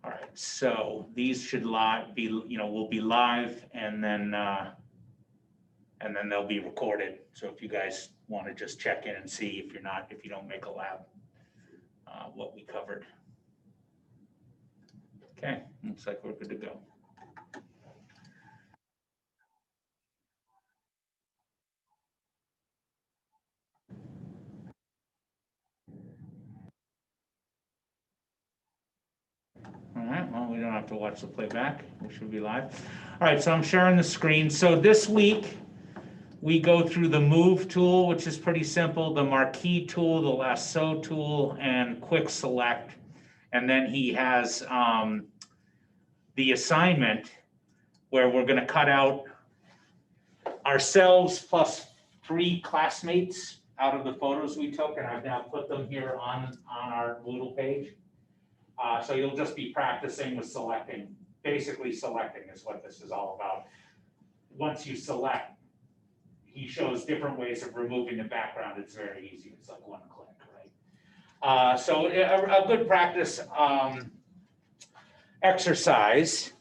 All right, so these should be, will be live, and then they'll be recorded. So if you guys want to just check in and see if you don't make a lab, what we covered. Okay, looks like we're good to go. All right, well, we don't have to watch the playback. We should be live. All right, so I'm sharing the screen. So this week, we go through the Move tool, which is pretty simple, the Marquee tool, the Lasso tool, and Quick Select. And then he has the assignment where we're going to cut out ourselves plus 3 classmates out of the photos we took, and I've now put them here on our Moodle page. So you'll just be practicing with selecting. Basically, selecting is what this is all about. Once you select, he shows different ways of removing the background. It's very easy. It's like one click, right? So a good practice exercise.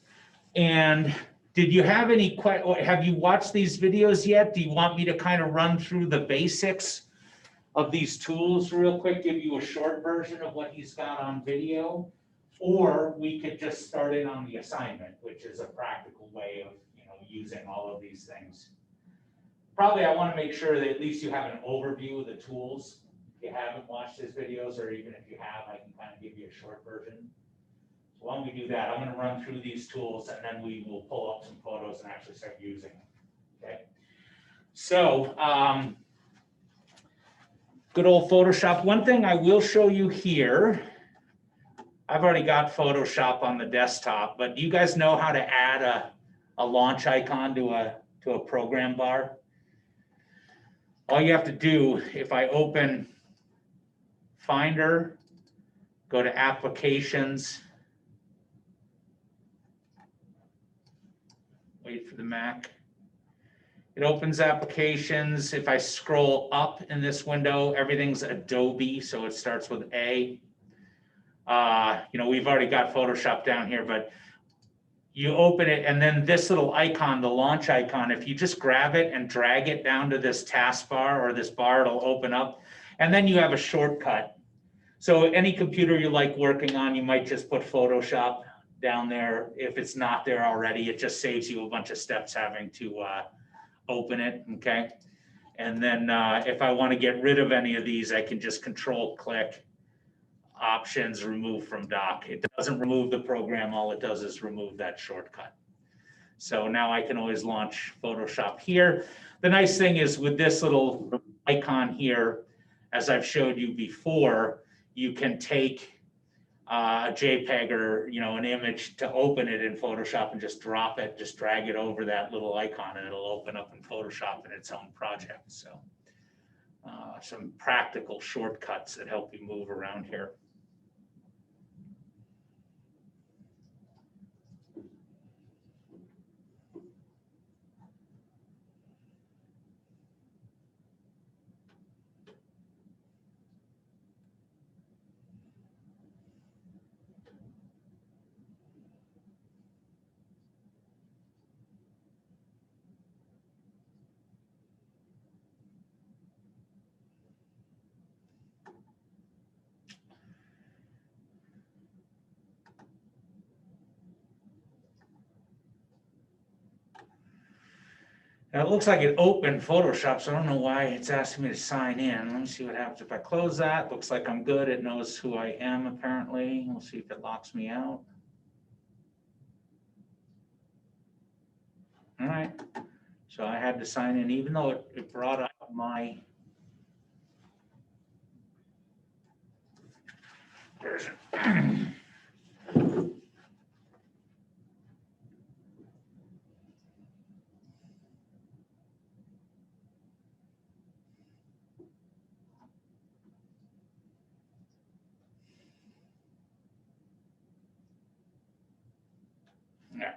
And did you have any have you watched these videos yet? Do you want me to kind of run through the basics of these tools real quick, give you a short version of what he's got on video? Or we could just start in on the assignment, which is a practical way of using all of these things. Probably I want to make sure that at least you have an overview of the tools. If you haven't watched his videos, or even if you have, I can kind of give you a short version. So why don't we do that? I'm going to run through these tools, and then we will pull up some photos and actually start using them. Okay. So good old Photoshop. One thing I will show you here, I've already got Photoshop on the desktop, but do you guys know how to add a launch icon to a program bar? All you have to do, if I open Finder, go to Applications, wait for the Mac. It opens Applications. If I scroll up in this window, everything's Adobe, so it starts with A. We've already got Photoshop down here, but you open it, and then this little icon, the launch icon, if you just grab it and drag it down to this taskbar or this bar, it'll open up, and then you have a shortcut. So any computer you like working on, you might just put Photoshop down there. If it's not there already, it just saves you a bunch of steps having to open it, okay? And then if I want to get rid of any of these, I can just Control-click, Options, Remove from Dock. It doesn't remove the program. All it does is remove that shortcut. So now I can always launch Photoshop here. The nice thing is with this little icon here, as I've showed you before, you can take a JPEG or an image to open it in Photoshop and just drop it, just drag it over that little icon, and it'll open up in Photoshop in its own project. So some practical shortcuts that help you move around here. Now it looks like it opened Photoshop, so I don't know why it's asking me to sign in. Let me see what happens if I close that. Looks like I'm good. It knows who I am, apparently. We'll see if it locks me out. All right. So I had to sign in, even though it brought up my... There's yeah.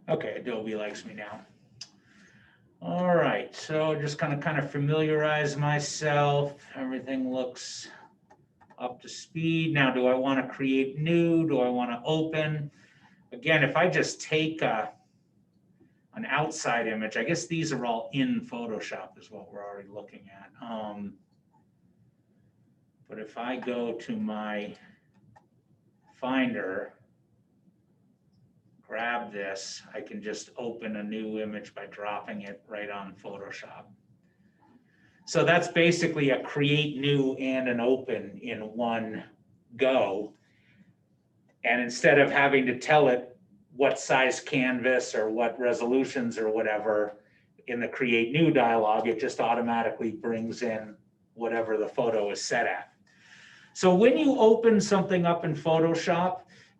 Okay, Adobe likes me now. All right, so just kind of familiarize myself. Everything looks up to speed. Now, do I want to create new? Do I want to open? Again, if I just take an outside image, I guess these are all in Photoshop is what we're already looking at. But if I go to my Finder, grab this, I can just open a new image by dropping it right on Photoshop. So that's basically a create new and an open in one go. And instead of having to tell it what size canvas or what resolutions or whatever in the create new dialog, it just automatically brings in whatever the photo is set at. So when you open something up in Photoshop,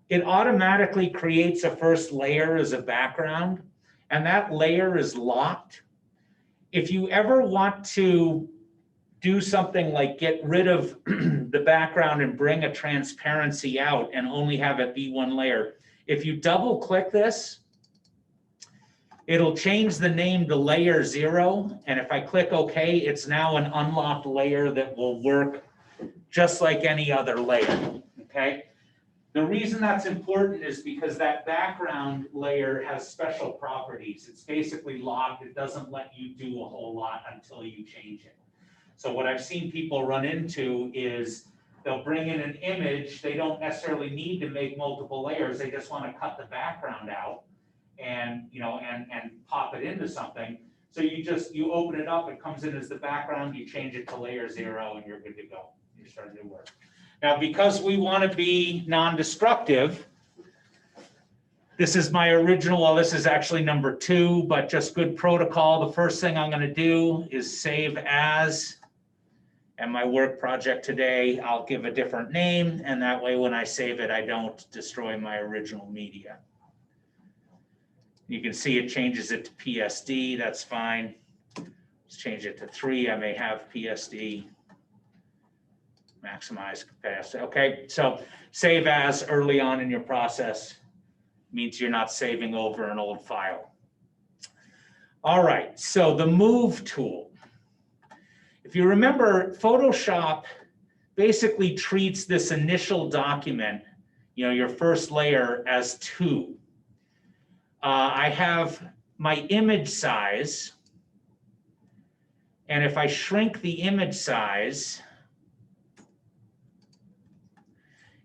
it automatically creates a first layer as a background, and that layer is locked. If you ever want to do something like get rid of the background and bring a transparency out and only have it be one layer, if you double click this, it'll change the name to layer 0. And if I click OK, it's now an unlocked layer that will work just like any other layer, okay? The reason that's important is because that background layer has special properties. It's basically locked. It doesn't let you do a whole lot until you change it. So what I've seen people run into is they'll bring in an image. They don't necessarily need to make multiple layers. They just want to cut the background out and, you know, and pop it into something. So you open it up, it comes in as the background, you change it to layer 0 and you're good to go. You're starting to work. Now, because we want to be non-destructive, this is my original, well, this is actually number 2, but just good protocol. The first thing I'm going to do is save as, and my work project today, I'll give a different name, and that way when I save it, I don't destroy my original media. You can see it changes it to PSD, that's fine. Let's change it to 3, I may have PSD. Maximize capacity. Okay, so save as early on in your process means you're not saving over an old file. All right, so the move tool. If you remember, Photoshop basically treats this initial document, you know, your first layer, as 2. I have my image size, and if I shrink the image size,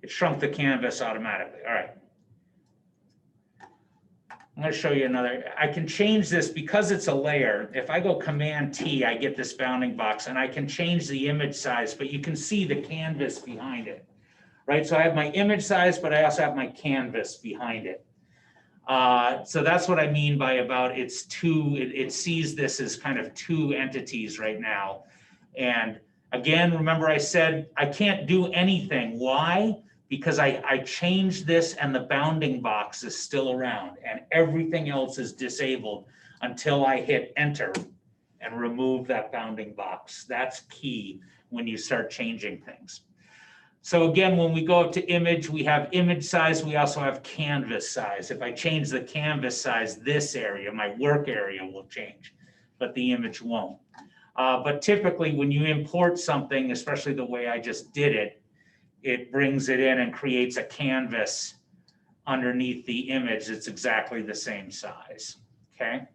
it shrunk the canvas automatically. All right. I'm going to show you another. I can change this because it's a layer. If I go Command T, I get this bounding box, and I can change the image size, but you can see the canvas behind it, right? So I have my image size, but I also have my canvas behind it. So that's what I mean by about it's 2. It sees this as kind of 2 entities right now. And again, remember I said I can't do anything. Why? Because I changed this and the bounding box is still around and everything else is disabled until I hit enter and remove that bounding box. That's key when you start changing things. So again, when we go up to image, we have image size. We also have canvas size. If I change the canvas size, this area, my work area will change, but the image won't. But typically when you import something, especially the way I just did it, it brings it in and creates a canvas underneath the image that's exactly the same size, okay?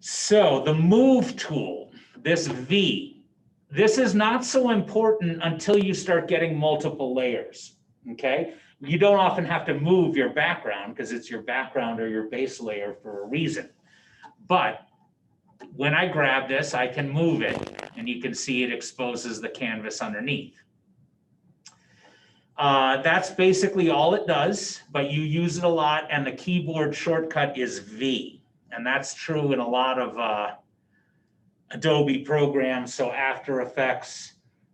So the move tool, this V, this is not so important until you start getting multiple layers, okay? You don't often have to move your background because it's your background or your base layer for a reason. But when I grab this, I can move it, and you can see it exposes the canvas underneath. That's basically all it does, but you use it a lot, and the keyboard shortcut is V. And that's true in a lot of Adobe programs. So After Effects,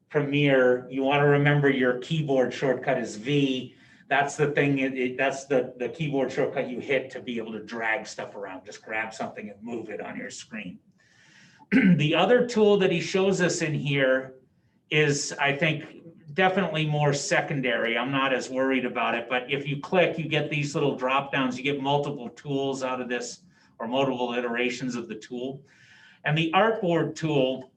Premiere, you want to remember your keyboard shortcut is V. That's the thing, that's the keyboard shortcut you hit to be able to drag stuff around. Just grab something and move it on your screen. The other tool that he shows us in here is, I think, definitely more secondary. I'm not as worried about it, but if you click, you get these little drop downs, you get multiple tools out of this, or multiple iterations of the tool. And the artboard tool,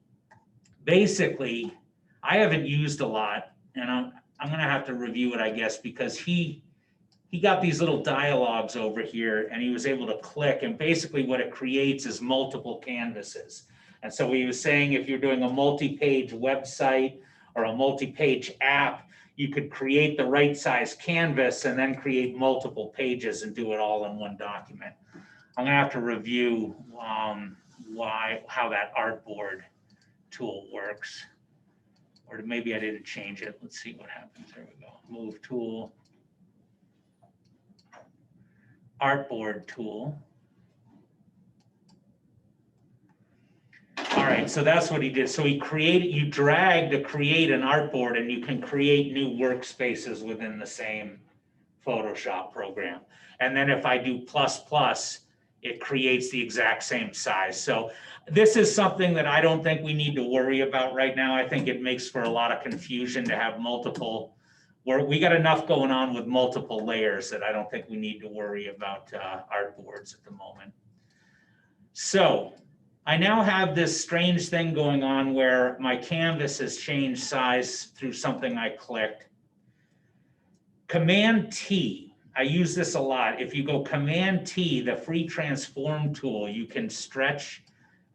basically, I haven't used a lot, and I'm gonna have to review it, I guess, because he got these little dialogues over here, and he was able to click, and basically what it creates is multiple canvases. And so he was saying if you're doing a multi-page website or a multi-page app, you could create the right size canvas and then create multiple pages and do it all in one document. I'm gonna have to review how that artboard tool works. Or maybe I didn't change it. Let's see what happens. There we go. Move tool. Artboard tool. All right, so that's what he did. So he created, you drag to create an artboard, and you can create new workspaces within the same Photoshop program. And then if I do ++, it creates the exact same size. So this is something that I don't think we need to worry about right now. I think it makes for a lot of confusion to have multiple, we got enough going on with multiple layers that I don't think we need to worry about artboards at the moment. So I now have this strange thing going on where my canvas has changed size through something I clicked. Command T. I use this a lot. If you go Command T, the free transform tool, you can stretch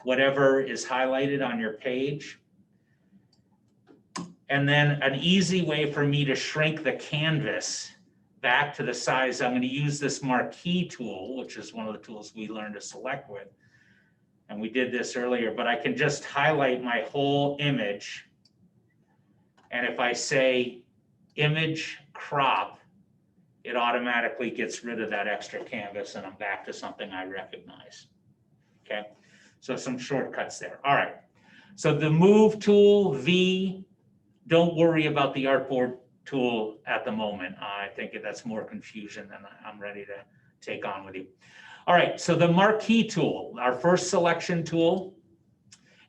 whatever is highlighted on your page. And then an easy way for me to shrink the canvas back to the size, I'm going to use this marquee tool, which is one of the tools we learned to select with. And we did this earlier, but I can just highlight my whole image. And if I say image crop, it automatically gets rid of that extra canvas, and I'm back to something I recognize. Okay, so some shortcuts there. All right, so the move tool, V, don't worry about the artboard tool at the moment. I think that's more confusion than I'm ready to take on with you. All right, so the marquee tool, our first selection tool,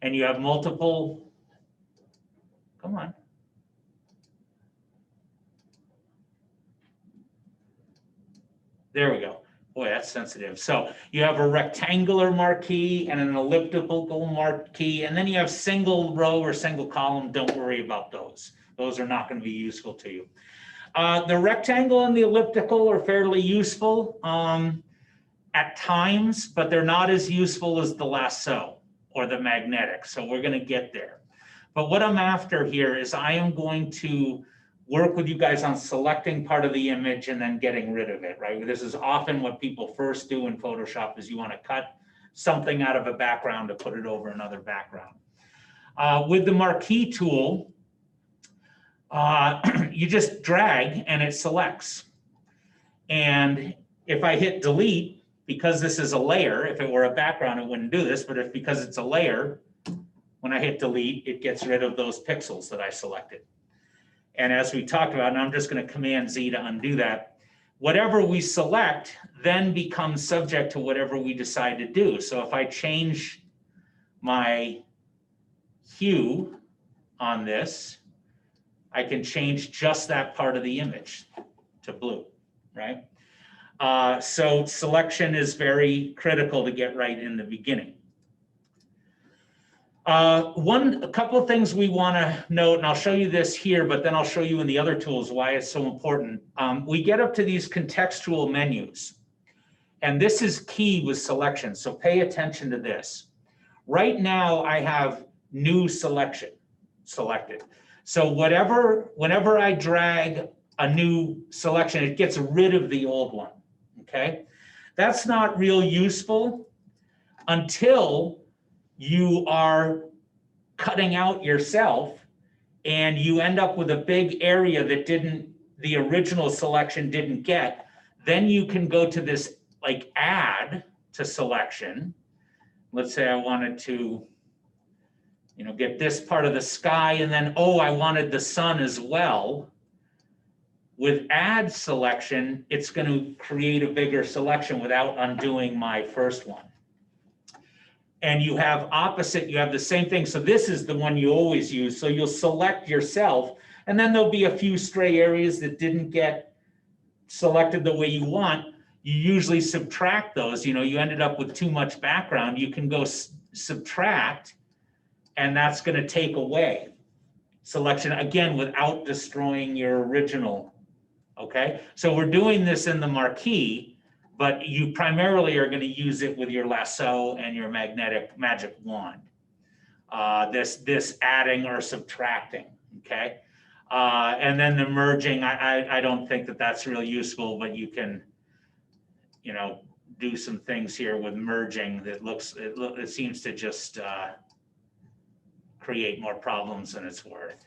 and you have multiple, come on. There we go. Boy, that's sensitive. So you have a rectangular marquee and an elliptical marquee, and then you have single row or single column. Don't worry about those. Those are not going to be useful to you. The rectangle and the elliptical are fairly useful at times, but they're not as useful as the lasso or the magnetic. So we're going to get there. But what I'm after here is I am going to work with you guys on selecting part of the image and then getting rid of it, right? This is often what people first do in Photoshop is you want to cut something out of a background to put it over another background. With the marquee tool, you just drag and it selects. And if I hit delete, because this is a layer, if it were a background, it wouldn't do this, but because it's a layer, when I hit delete, it gets rid of those pixels that I selected. And as we talked about, and I'm just going to Command Z to undo that, whatever we select then becomes subject to whatever we decide to do. So if I change my hue on this, I can change just that part of the image to blue, right? So selection is very critical to get right in the beginning. A couple of things we want to note, and I'll show you this here, but then I'll show you in the other tools why it's so important. We get up to these contextual menus, and this is key with selection, so pay attention to this. Right now, I have new selection selected. So whenever I drag a new selection, it gets rid of the old one, okay? That's not real useful until you are cutting out yourself and you end up with a big area that the original selection didn't get. Then you can go to this like add to selection. Let's say I wanted to, get this part of the sky, and then, I wanted the sun as well. With add selection, it's going to create a bigger selection without undoing my first one. And you have opposite, you have the same thing. So this is the one you always use. So you'll select yourself, And then there'll be a few stray areas that didn't get selected the way you want. You usually subtract those. You know, you ended up with too much background. You can go subtract, and that's going to take away selection again without destroying your original. Okay, so we're doing this in the marquee, but you primarily are going to use it with your lasso and your magnetic magic wand. This adding or subtracting. Okay, and then the merging. I don't think that that's really useful, but you can, you know, do some things here with merging that it seems to just create more problems than it's worth.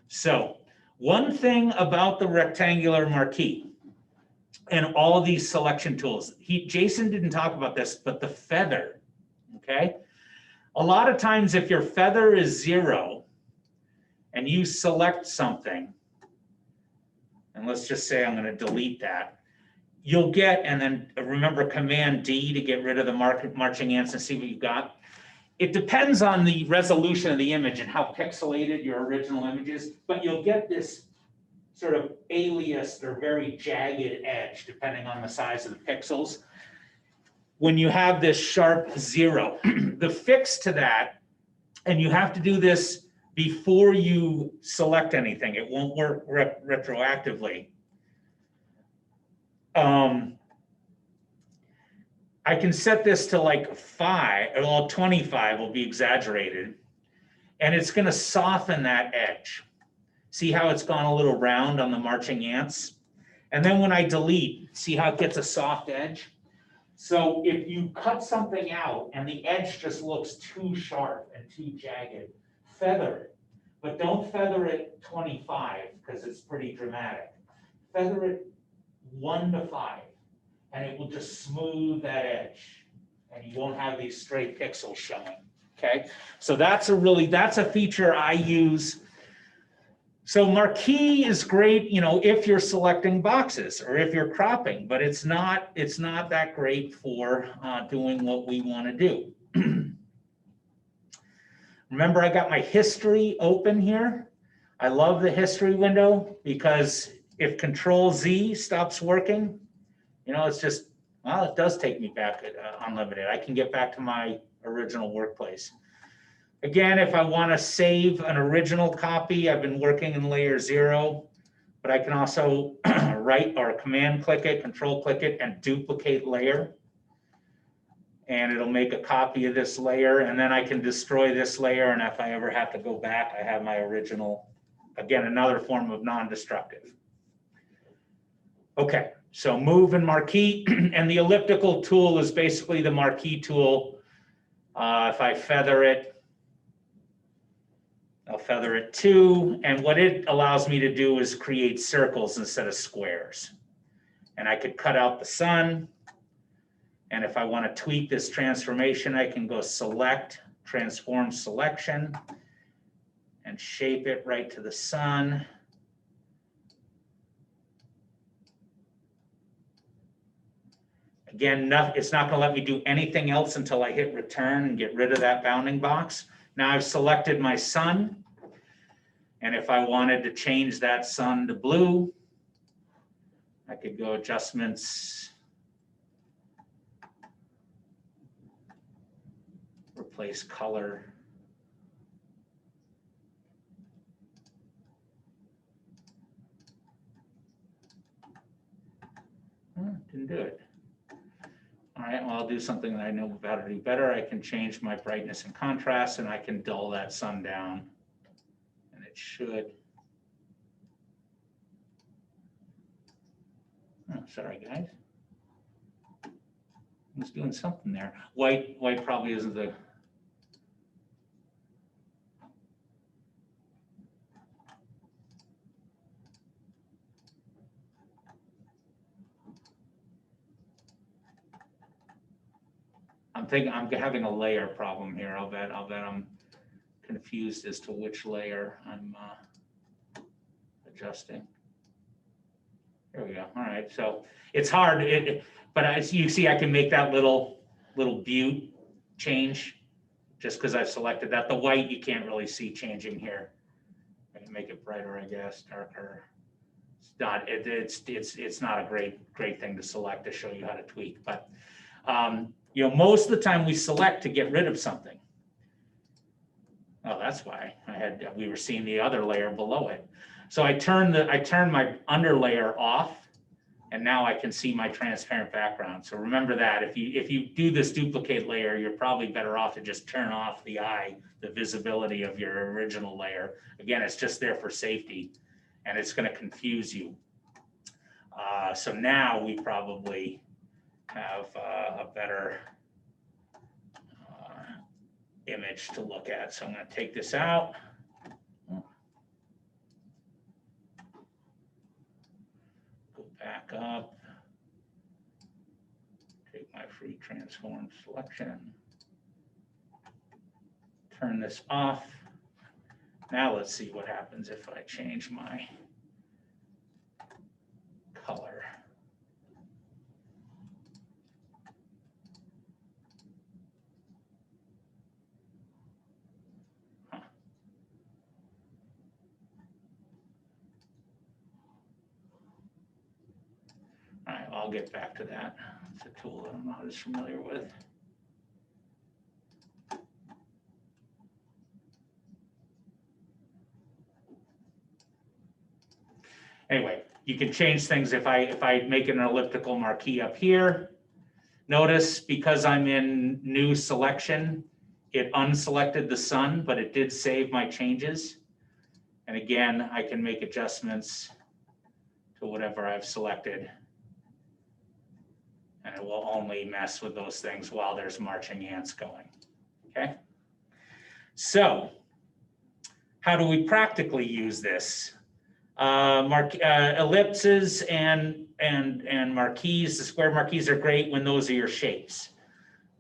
So one thing about the rectangular marquee and all these selection tools, Jason didn't talk about this, but the feather, okay? A lot of times if your feather is 0 and you select something, and let's just say I'm going to delete that, you'll get, and then remember Command D to get rid of the marching ants and see what you've got. It depends on the resolution of the image and how pixelated your original image is, but you'll get this sort of aliased or very jagged edge depending on the size of the pixels. When you have this sharp 0, the fix to that, and you have to do this before you select anything, it won't work retroactively. I can set this to like 5, well, 25 will be exaggerated, and it's going to soften that edge. See how it's gone a little round on the marching ants? And then when I delete, see how it gets a soft edge? So if you cut something out and the edge just looks too sharp and too jagged, feather it. But don't feather it 25 because it's pretty dramatic. Feather it 1 to 5. And it will just smooth that edge, and you won't have these stray pixels showing. Okay, so that's a feature I use. So marquee is great, you know, if you're selecting boxes or if you're cropping, but it's not that great for doing what we want to do. Remember, I got my history open here. I love the history window because if Control Z stops working, you know, it's just, well, it does take me back at unlimited. I can get back to my original workplace. Again, if I want to save an original copy, I've been working in layer 0, but I can also right or command click it, control click it, and duplicate layer. And it'll make a copy of this layer, and then I can destroy this layer. And if I ever have to go back, I have my original, again, another form of non-destructive. Okay. So move and marquee, and the elliptical tool is basically the marquee tool. If I feather it, I'll feather it 2, and what it allows me to do is create circles instead of squares. And I could cut out the sun, and if I want to tweak this transformation, I can go select, transform selection, and shape it right to the sun. Again, it's not going to let me do anything else until I hit return and get rid of that bounding box. Now I've selected my sun. And if I wanted to change that sun to blue, I could go adjustments, replace color. Didn't do it. All right, well, I'll do something that I know how to do better. I can change my brightness and contrast, and I can dull that sun down. And it should. Oh, sorry, guys. I was doing something there. White probably isn't the. I'm having a layer problem here. I'll bet I'm confused as to which layer I'm adjusting. There we go. All right. So it's hard, but as you see, I can make that little butte change just because I've selected that. The white you can't really see changing here. make it brighter, I guess, darker. It's not a great thing to select to show you how to tweak, but you know, most of the time we select to get rid of something. Oh, that's why we were seeing the other layer below it. So I turned my under layer off, and now I can see my transparent background. So remember that if you do this duplicate layer, you're probably better off to just turn off the visibility of your original layer. Again, it's just there for safety, and it's going to confuse you. So now we probably have a better image to look at. So I'm going to take this out. Go back up. Take my free transform selection. Turn this off. Now let's see what happens if I change my color. All right, I'll get back to that. It's a tool that I'm not as familiar with. Anyway, you can change things if I make an elliptical marquee up here. Notice because I'm in new selection, it unselected the sun, but it did save my changes. And again, I can make adjustments to whatever I've selected. And it will only mess with those things while there's marching ants going, okay? So how do we practically use this? Ellipses and marquees, the square marquees are great when those are your shapes.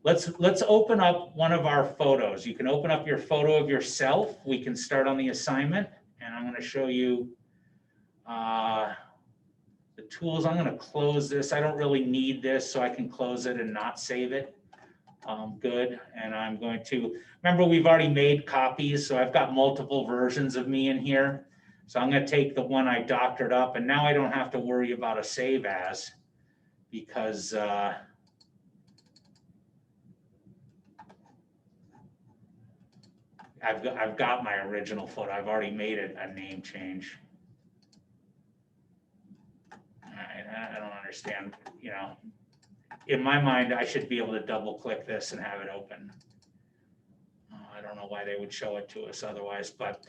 Let's open up one of our photos. You can open up your photo of yourself. We can start on the assignment, and I'm going to show you the tools. I'm going to close this. I don't really need this, so I can close it and not save it. Good. And I'm going to, remember we've already made copies, so I've got multiple versions of me in here. So I'm going to take the one I doctored up, and now I don't have to worry about a save as, because I've got my original photo. I've already made it a name change. I don't understand, you know, in my mind, I should be able to double click this and have it open. I don't know why they would show it to us otherwise, but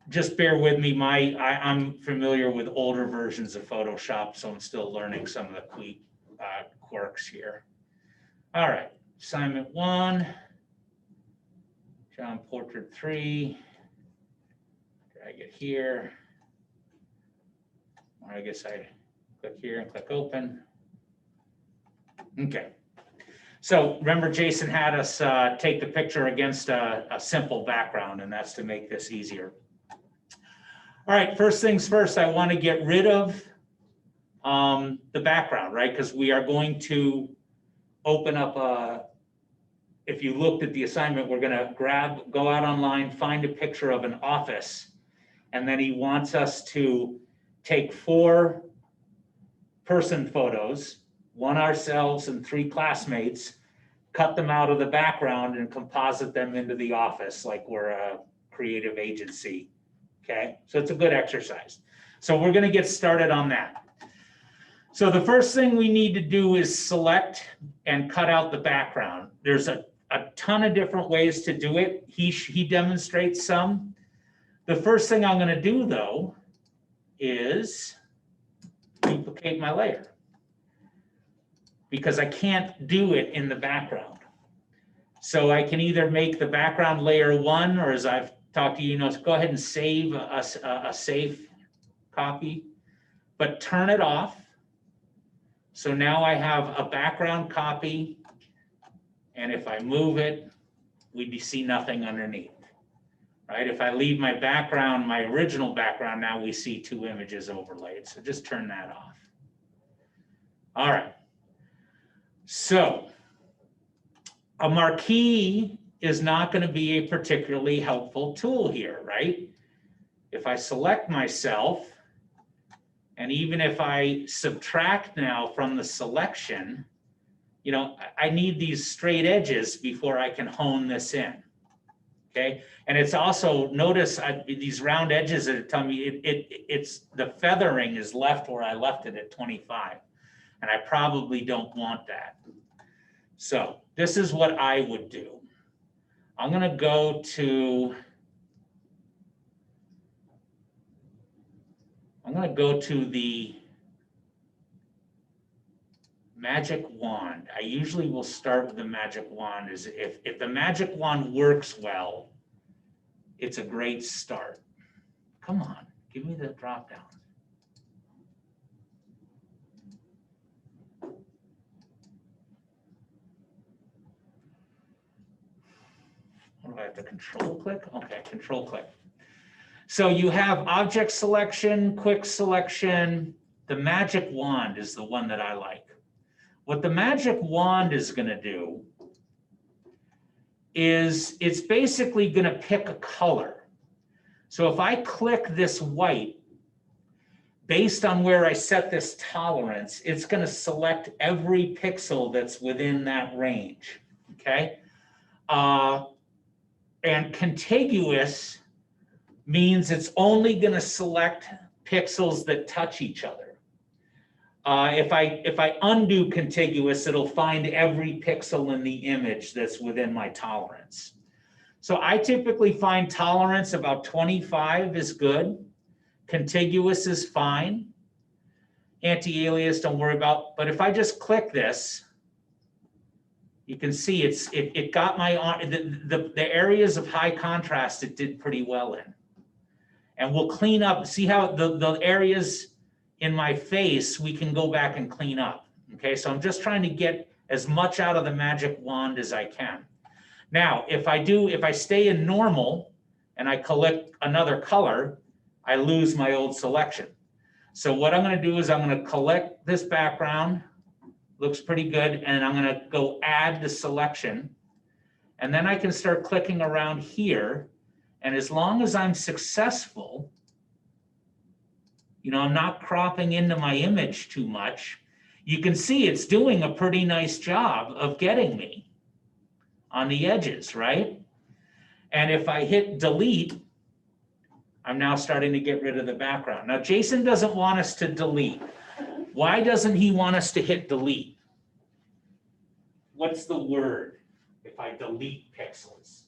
just bear with me. I'm familiar with older versions of Photoshop, so I'm still learning some of the quirks here. All right, assignment 1, John Portrait 3, drag it here. Or I guess I click here and click open. Okay. So remember, Jason had us take the picture against a simple background, and that's to make this easier. All right, first things first, I want to get rid of the background, right? Because we are going to open up if you looked at the assignment, we're going to go out online, find a picture of an office, and then he wants us to take 4 person photos, 1 ourselves and 3 classmates, cut them out of the background and composite them into the office like we're a creative agency, okay? So it's a good exercise. So we're gonna get started on that. So the first thing we need to do is select and cut out the background. There's a ton of different ways to do it. He demonstrates some. The first thing I'm gonna do though is duplicate my layer, because I can't do it in the background. So I can either make the background layer 1, or as I've talked to you, go ahead and save a safe copy, but turn it off. So now I have a background copy, and if I move it, we see nothing underneath. Right? If I leave my background, my original background, now we see 2 images overlaid. So just turn that off. All right. So a marquee is not going to be a particularly helpful tool here, right? if I select myself, and even if I subtract now from the selection, you know, I need these straight edges before I can hone this in, okay? And it's also, notice these round edges that tell me it's the feathering is left where I left it at 25, and I probably don't want that. So this is what I would do. I'm gonna go to, the magic wand. I usually will start with the magic wand. Is if the magic wand works well, it's a great start. Come on, give me the drop down. What do I have to control click? Okay, control click. So you have object selection, quick selection. The magic wand is the one that I like. What the magic wand is going to do is it's basically going to pick a color. So if I click this white, based on where I set this tolerance, it's going to select every pixel that's within that range, okay? And contiguous means it's only going to select pixels that touch each other. If I undo contiguous, it'll find every pixel in the image that's within my tolerance. So I typically find tolerance about 25 is good. Contiguous is fine. Anti-alias, don't worry about. But if I just click this, you can see it got my the areas of high contrast it did pretty well in. And we'll clean up, see how the areas in my face, we can go back and clean up. Okay, so I'm just trying to get as much out of the magic wand as I can. Now, if I stay in normal and I collect another color, I lose my old selection. So what I'm going to do is I'm going to collect this background, looks pretty good, and I'm going to go add the selection. And then I can start clicking around here. And as long as I'm successful, you know, I'm not cropping into my image too much, you can see it's doing a pretty nice job of getting me on the edges, right? And if I hit delete, I'm now starting to get rid of the background. Now, Jason doesn't want us to delete. Why doesn't he want us to hit delete? What's the word if I delete pixels?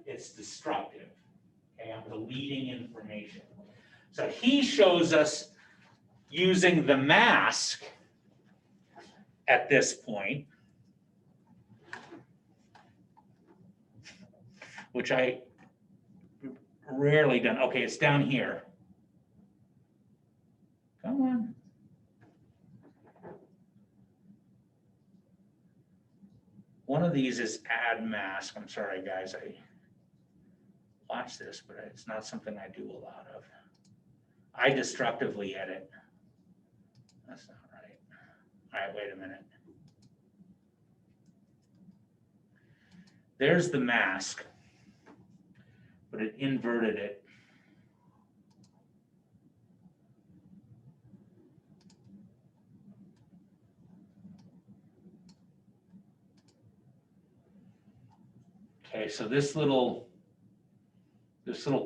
It's destructive. Okay, I'm deleting information. So he shows us using the mask at this point, which I rarely done. Okay, it's down here. Come on. One of these is add mask. I'm sorry, guys. I watch this, but it's not something I do a lot of. I destructively edit. That's not right. All right, wait a minute. There's the mask, but it inverted it. Okay, so this little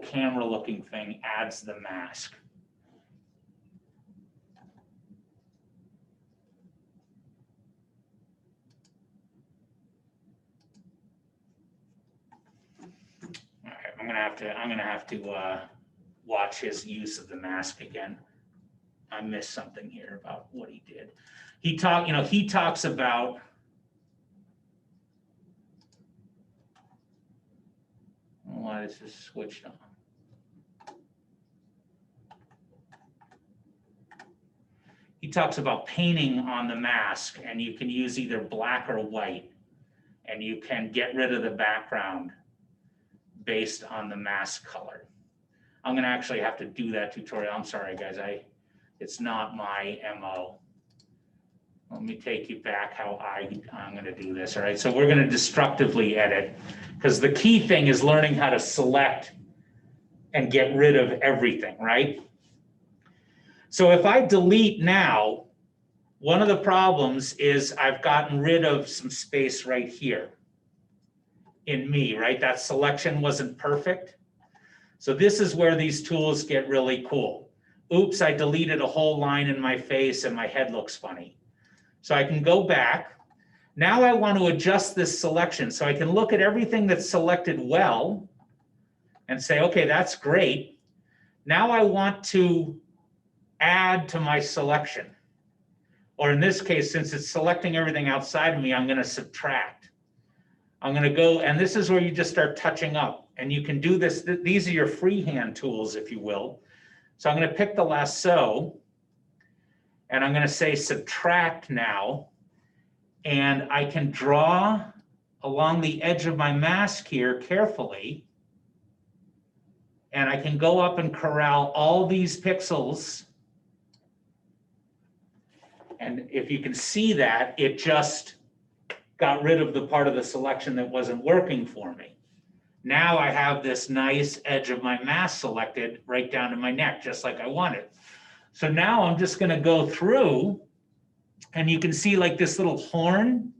camera looking thing adds the mask. All right, I'm gonna have to watch his use of the mask again. I missed something here about what he did. He talks about why is this switched on? He talks about painting on the mask, and you can use either black or white, and you can get rid of the background based on the mask color. I'm gonna actually have to do that tutorial. I'm sorry, guys, it's not my MO. Let me take you back how I'm gonna do this, all right? So we're gonna destructively edit, because the key thing is learning how to select and get rid of everything, right? So if I delete now, one of the problems is I've gotten rid of some space right here in me, right? That selection wasn't perfect. So this is where these tools get really cool. Oops, I deleted a whole line in my face and my head looks funny. So I can go back. Now I want to adjust this selection. So I can look at everything that's selected well and say, okay, that's great. Now I want to add to my selection. Or in this case, since it's selecting everything outside of me, I'm going to subtract. I'm going to go, and this is where you just start touching up. And you can do this. These are your freehand tools, if you will. So I'm going to pick the lasso, and I'm going to say subtract now. And I can draw along the edge of my mask here carefully. And I can go up and corral all these pixels. And if you can see that, it just got rid of the part of the selection that wasn't working for me. Now I have this nice edge of my mask selected right down to my neck, just like I wanted. So now I'm just going to go through, and you can see like this little horn,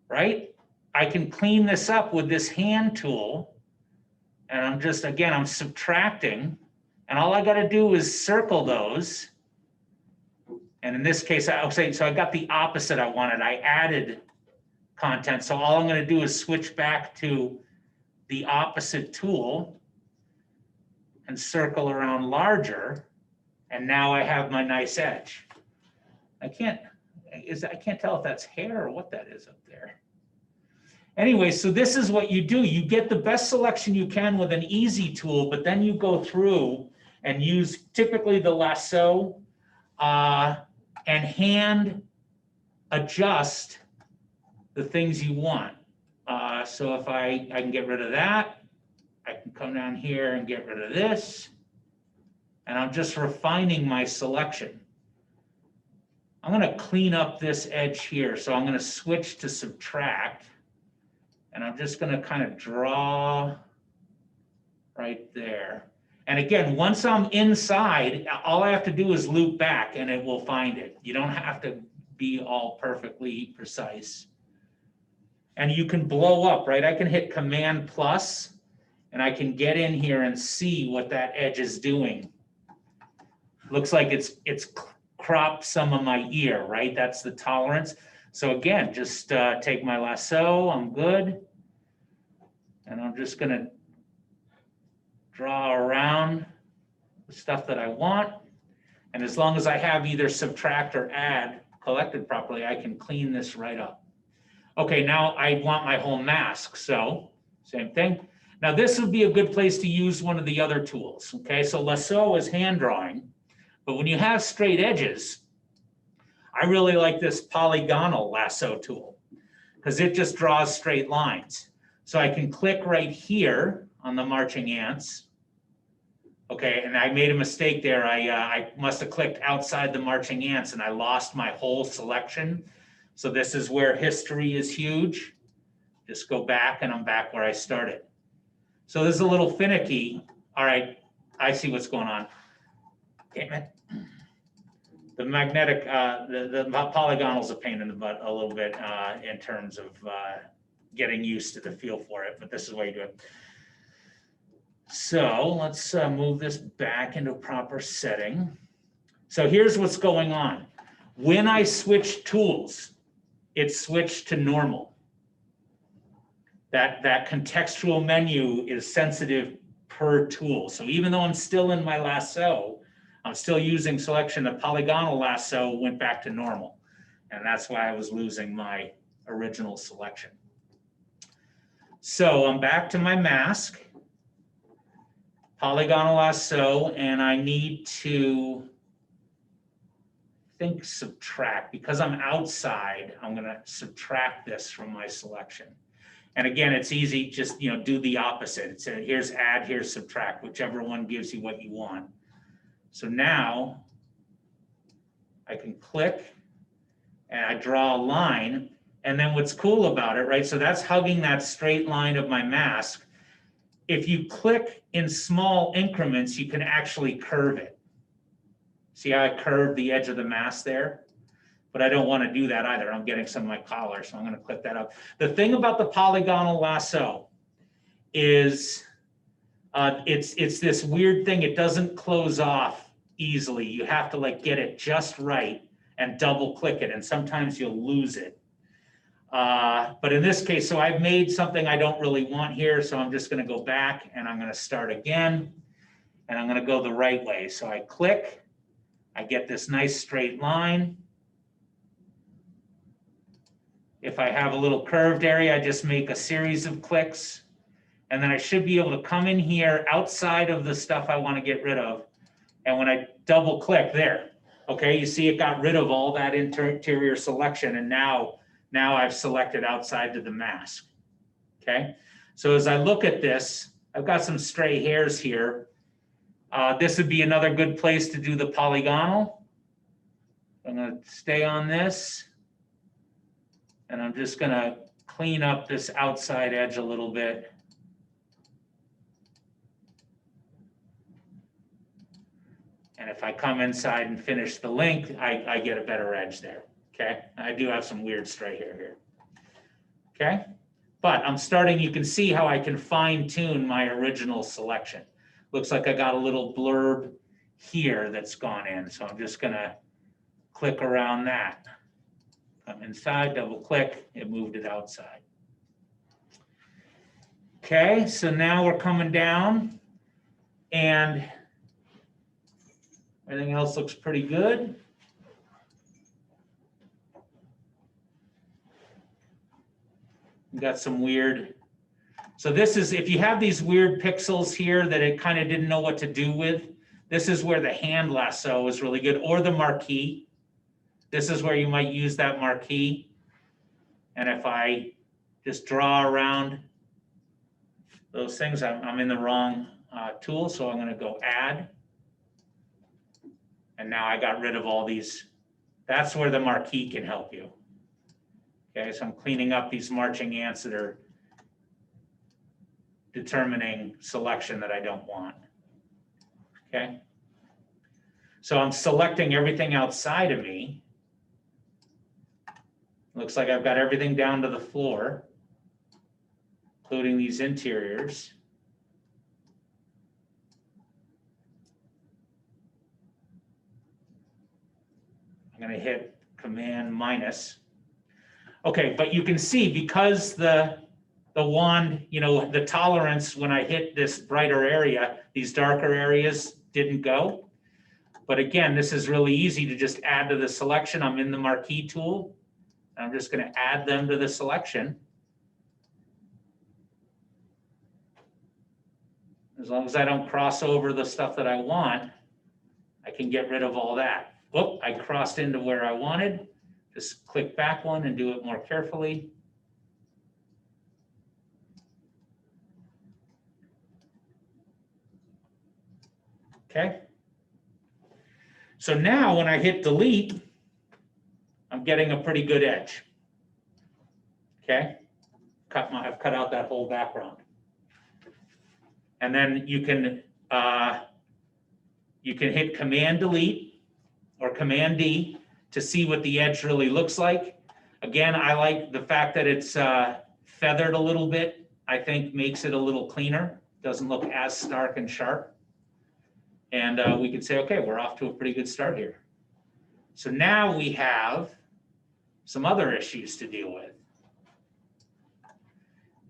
right? I can clean this up with this hand tool. And I'm just, again, I'm subtracting. And all I got to do is circle those. And in this case, I'll say, so I got the opposite I wanted. I added content. So all I'm going to do is switch back to the opposite tool and circle around larger. And now I have my nice edge. I can't tell if that's hair or what that is up there. Anyway, so this is what you do. You get the best selection you can with an easy tool, but then you go through and use typically the lasso and hand adjust the things you want. So if I can get rid of that, I can come down here and get rid of this. And I'm just refining my selection. I'm going to clean up this edge here. So I'm going to switch to subtract. And I'm just going to kind of draw right there. And again, once I'm inside, all I have to do is loop back and it will find it. You don't have to be all perfectly precise. And you can blow up, right? I can hit Command plus, and I can get in here and see what that edge is doing. Looks like it's cropped some of my ear, right? That's the tolerance. So again, just take my lasso, I'm good. And I'm just gonna draw around the stuff that I want. And as long as I have either subtract or add collected properly, I can clean this right up. Okay, now I want my whole mask, so same thing. Now this would be a good place to use one of the other tools, okay? So lasso is hand drawing, but when you have straight edges, I really like this polygonal lasso tool because it just draws straight lines. So I can click right here on the marching ants. Okay, and I made a mistake there. I must have clicked outside the marching ants and I lost my whole selection. So this is where history is huge. Just go back and I'm back where I started. So this is a little finicky. All right, I see what's going on. Damn it. The magnetic, the polygonal's a pain in the butt a little bit in terms of getting used to the feel for it, but this is the way you do it. So let's move this back into proper setting. So here's what's going on. When I switch tools, it switched to normal. That contextual menu is sensitive per tool. So even though I'm still in my lasso, I'm still using selection. The polygonal lasso went back to normal. And that's why I was losing my original selection. So I'm back to my mask, polygonal lasso, and I need to think subtract. Because I'm outside, I'm going to subtract this from my selection. And again, it's easy, just do the opposite. It's here's add, here's subtract, whichever one gives you what you want. So now I can click and I draw a line. And then what's cool about it, right? So that's hugging that straight line of my mask. if you click in small increments, you can actually curve it. See how I curved the edge of the mask there? But I don't want to do that either. I'm getting some of my collar, so I'm going to click that up. The thing about the polygonal lasso is it's this weird thing. It doesn't close off easily. You have to like get it just right and double click it, and sometimes you'll lose it. But in this case, so I've made something I don't really want here, so I'm just going to go back and I'm going to start again, and I'm going to go the right way. So I click, I get this nice straight line. If I have a little curved area, I just make a series of clicks, and then I should be able to come in here outside of the stuff I want to get rid of. And when I double click there, okay, you see it got rid of all that interior selection, and now I've selected outside to the mask, okay? So as I look at this, I've got some stray hairs here. This would be another good place to do the polygonal. I'm gonna stay on this, and I'm just gonna clean up this outside edge a little bit. And if I come inside and finish the link, I get a better edge there. Okay, I do have some weird stray hair here. Okay, but I'm starting, you can see how I can fine tune my original selection. Looks like I got a little blurb here that's gone in. So I'm just gonna click around that. Come inside, double click, it moved it outside. Okay, so now we're coming down and everything else looks pretty good. We've got some weird, so this is, if you have these weird pixels here that it kind of didn't know what to do with, this is where the hand lasso is really good, or the marquee. This is where you might use that marquee. And if I just draw around those things, I'm in the wrong tool, so I'm gonna go add. And now I got rid of all these. That's where the marquee can help you. Okay, so I'm cleaning up these marching ants that are determining selection that I don't want. Okay, so I'm selecting everything outside of me. Looks like I've got everything down to the floor, including these interiors. I'm going to hit Command minus. Okay, but you can see because the wand, you know, the tolerance when I hit this brighter area, these darker areas didn't go. But again, this is really easy to just add to the selection. I'm in the marquee tool. I'm just going to add them to the selection. As long as I don't cross over the stuff that I want, I can get rid of all that. Whoop, I crossed into where I wanted. Just click back one and do it more carefully. Okay. So now when I hit delete, I'm getting a pretty good edge. Okay. I've cut out that whole background. And then you can hit Command delete or Command D to see what the edge really looks like. Again, I like the fact that it's feathered a little bit. I think makes it a little cleaner. Doesn't look as stark and sharp. And we can say, okay, we're off to a pretty good start here. So now we have some other issues to deal with.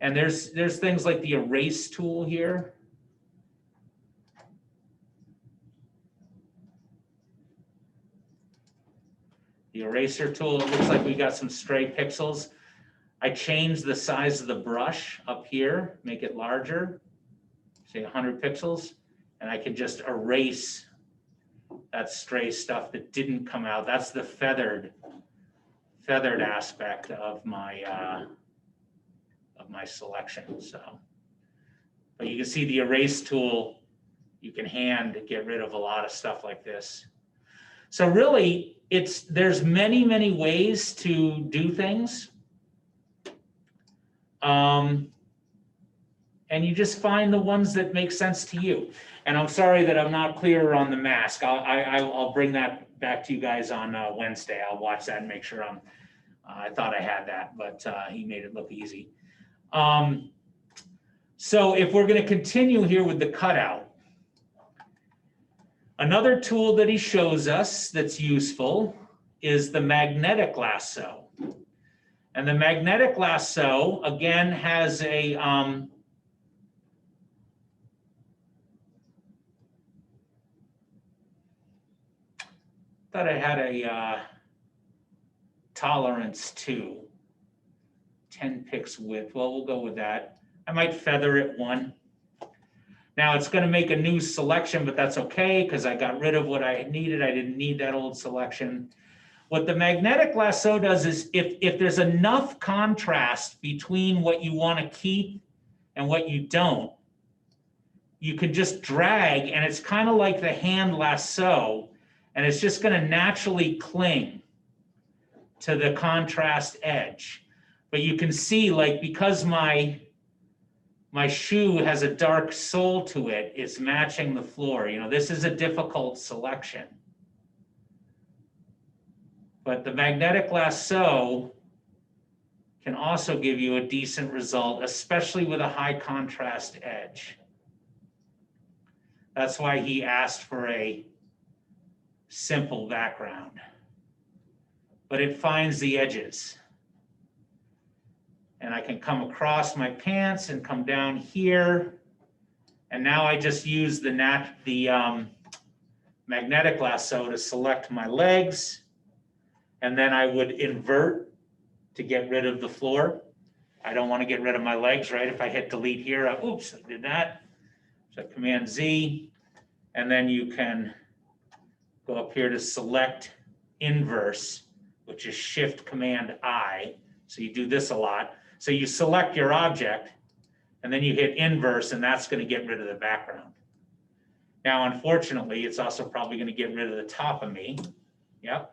And there's things like the erase tool here. The eraser tool, it looks like we got some stray pixels. I changed the size of the brush up here, make it larger, say 100 pixels, and I can just erase that stray stuff that didn't come out. That's the feathered aspect of my selection. So, but you can see the erase tool, you can hand get rid of a lot of stuff like this. So really, there's many ways to do things. And and you just find the ones that make sense to you. And I'm sorry that I'm not clear on the mask. I'll bring that back to you guys on Wednesday. I'll watch that and make sure I thought I had that, but he made it look easy. So if we're going to continue here with the cutout, another tool that he shows us that's useful is the magnetic lasso. And the magnetic lasso, again, has a thought I had a tolerance to 10 picks width. Well, we'll go with that. I might feather it 1. Now it's going to make a new selection, but that's okay because I got rid of what I needed. I didn't need that old selection. What the magnetic lasso does is if there's enough contrast between what you want to keep and what you don't, you can just drag, and it's kind of like the hand lasso, and it's just going to naturally cling to the contrast edge. But you can see, like, because my shoe has a dark sole to it, it's matching the floor. You know, this is a difficult selection. But the magnetic lasso can also give you a decent result, especially with a high contrast edge. That's why he asked for a simple background. But it finds the edges. And I can come across my pants and come down here. And now I just use the magnetic lasso to select my legs. And then I would invert to get rid of the floor. I don't want to get rid of my legs, right? If I hit delete here, oops, I did that. So Command Z, and then you can go up here to select inverse, which is Shift Command I. So you do this a lot. So you select your object, and then you hit inverse, and that's going to get rid of the background. Now, unfortunately, it's also probably going to get rid of the top of me. Yep.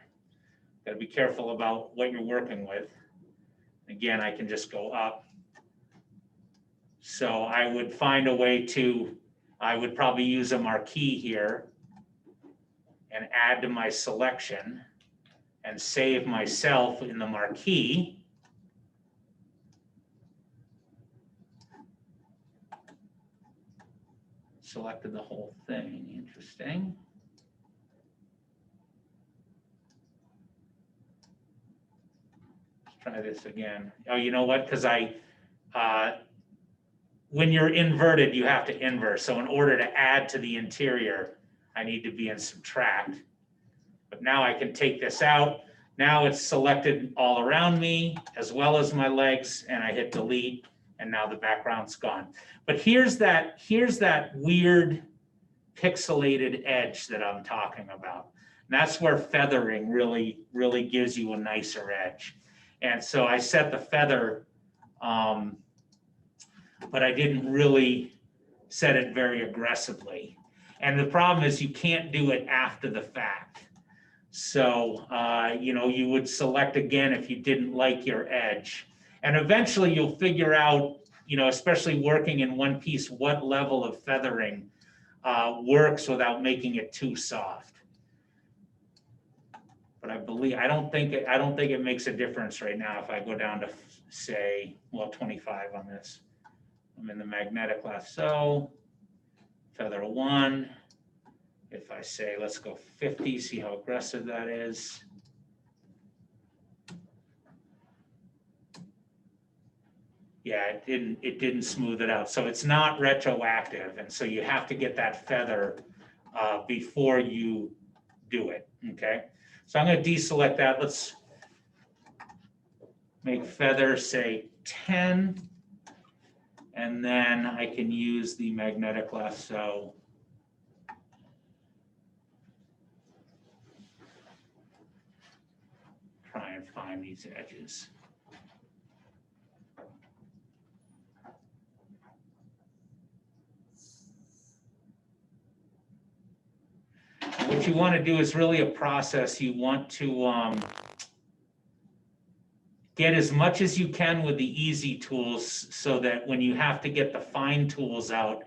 Got to be careful about what you're working with. Again, I can just go up. So I would find a way to, I would probably use a marquee here and add to my selection and save myself in the marquee. Selected the whole thing. Interesting. Let's try this again. Oh, you know what? Because when you're inverted, you have to inverse. So in order to add to the interior, I need to be in subtract. But now I can take this out. Now it's selected all around me as well as my legs, and I hit delete, and now the background's gone. But here's that weird pixelated edge that I'm talking about. And that's where feathering really gives you a nicer edge. And so I set the feather, but I didn't really set it very aggressively. And the problem is you can't do it after the fact. So, you know, you would select again if you didn't like your edge. And eventually you'll figure out, you know, especially working in one piece, what level of feathering works without making it too soft. But I don't think it makes a difference right now if I go down to, say, well, 25 on this. I'm in the magnetic lasso, feather 1. If I say, let's go 50, see how aggressive that is. Yeah, it didn't smooth it out. So it's not retroactive. And so you have to get that feather before you do it, okay? So I'm going to deselect that. Let's make feather, say, 10. And then I can use the magnetic lasso. Try and find these edges. What you want to do is really a process. You want to get as much as you can with the easy tools so that when you have to get the fine tools out,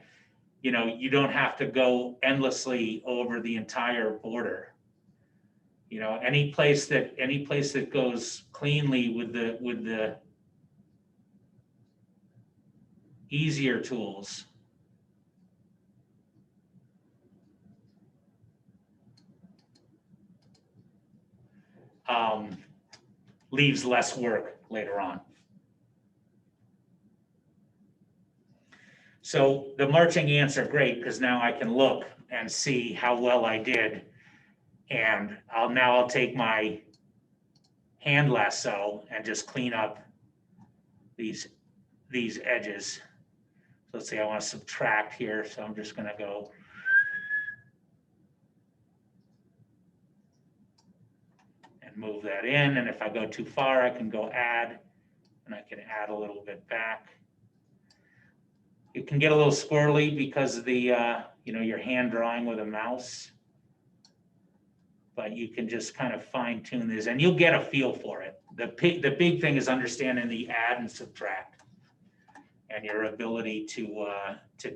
you know, you don't have to go endlessly over the entire border. You know, any place that goes cleanly with the easier tools leaves less work later on. So the marching ants are great because now I can look and see how well I did. And I'll take my hand lasso and just clean up these edges. So let's say I want to subtract here. So I'm just going to go and move that in. And if I go too far, I can go add, and I can add a little bit back. It can get a little squirrely because of the, you know, your hand drawing with a mouse. But you can just kind of fine tune this and you'll get a feel for it. The big thing is understanding the add and subtract and your ability to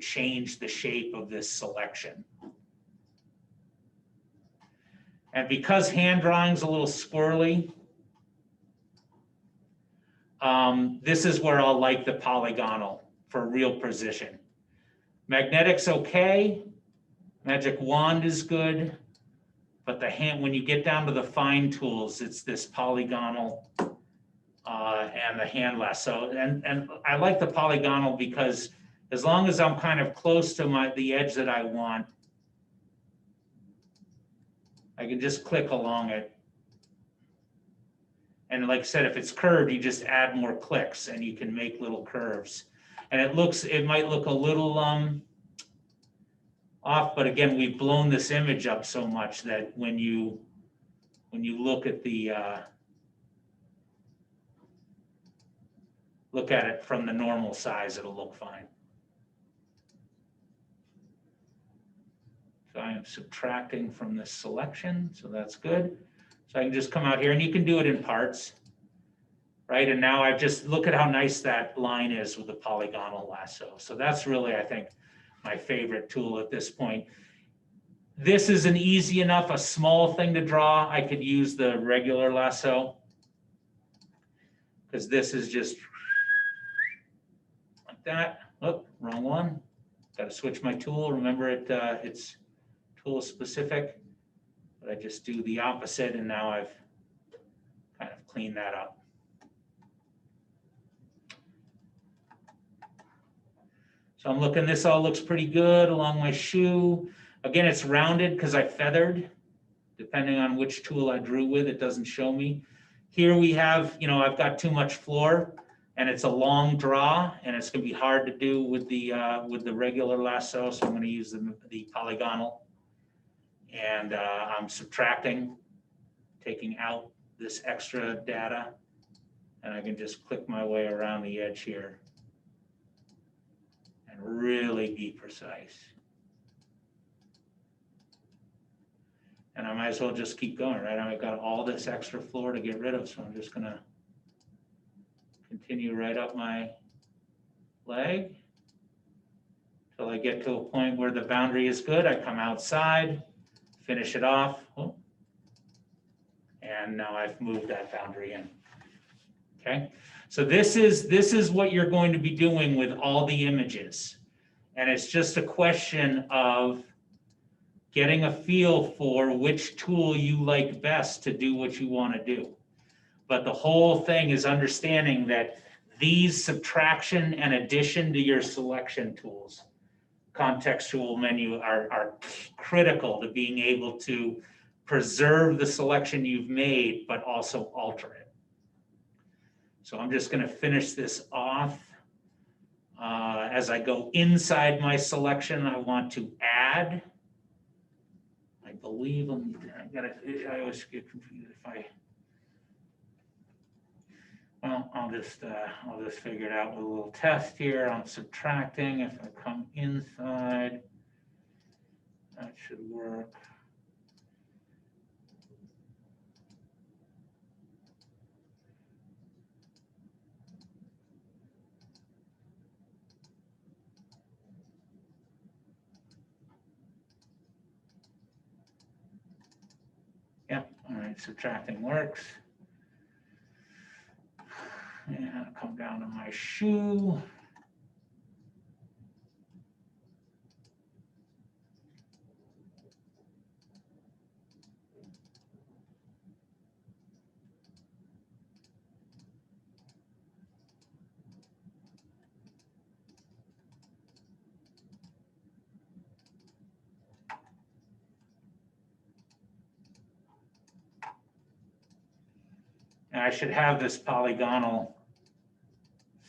change the shape of this selection. And because hand drawing's a little squirrely, this is where I'll like the polygonal for real precision. Magnetic's okay. Magic wand is good. But the hand, when you get down to the fine tools, it's this polygonal and the hand lasso. And I like the polygonal because as long as I'm kind of close to the edge that I want, I can just click along it. And like I said, if it's curved, you just add more clicks and you can make little curves. And it might look a little off, but again, we've blown this image up so much that when you look at it from the normal size, it'll look fine. So I am subtracting from this selection, so that's good. So I can just come out here, and you can do it in parts, right? And now I've just, look at how nice that line is with the polygonal lasso. So that's really, I think, my favorite tool at this point. This is an easy enough, a small thing to draw. I could use the regular lasso because this is just like that. Oh, wrong one. Got to switch my tool. Remember, it's tool specific, but I just do the opposite, and now I've kind of cleaned that up. So I'm looking, this all looks pretty good along my shoe. Again, it's rounded because I feathered. Depending on which tool I drew with, it doesn't show me. Here we have, you know, I've got too much floor and it's a long draw and it's gonna be hard to do with the regular lasso. So I'm gonna use the polygonal. And I'm subtracting, taking out this extra data, and I can just click my way around the edge here. Really be precise. And I might as well just keep going, right? I've got all this extra floor to get rid of, so I'm just gonna continue right up my leg till I get to a point where the boundary is good. I come outside, finish it off, and now I've moved that boundary in, okay? So this is what you're going to be doing with all the images. And it's just a question of getting a feel for which tool you like best to do what you want to do. But the whole thing is understanding that these subtraction and addition to your selection tools, contextual menu, are critical to being able to preserve the selection you've made, but also alter it. So I'm just going to finish this off. As I go inside my selection, I want to add. I believe I always get confused if I'll just figure it out with a little test here. I'm subtracting. If I come inside, that should work. All right, subtracting works. And I'll come down to my shoe. And I should have this polygonal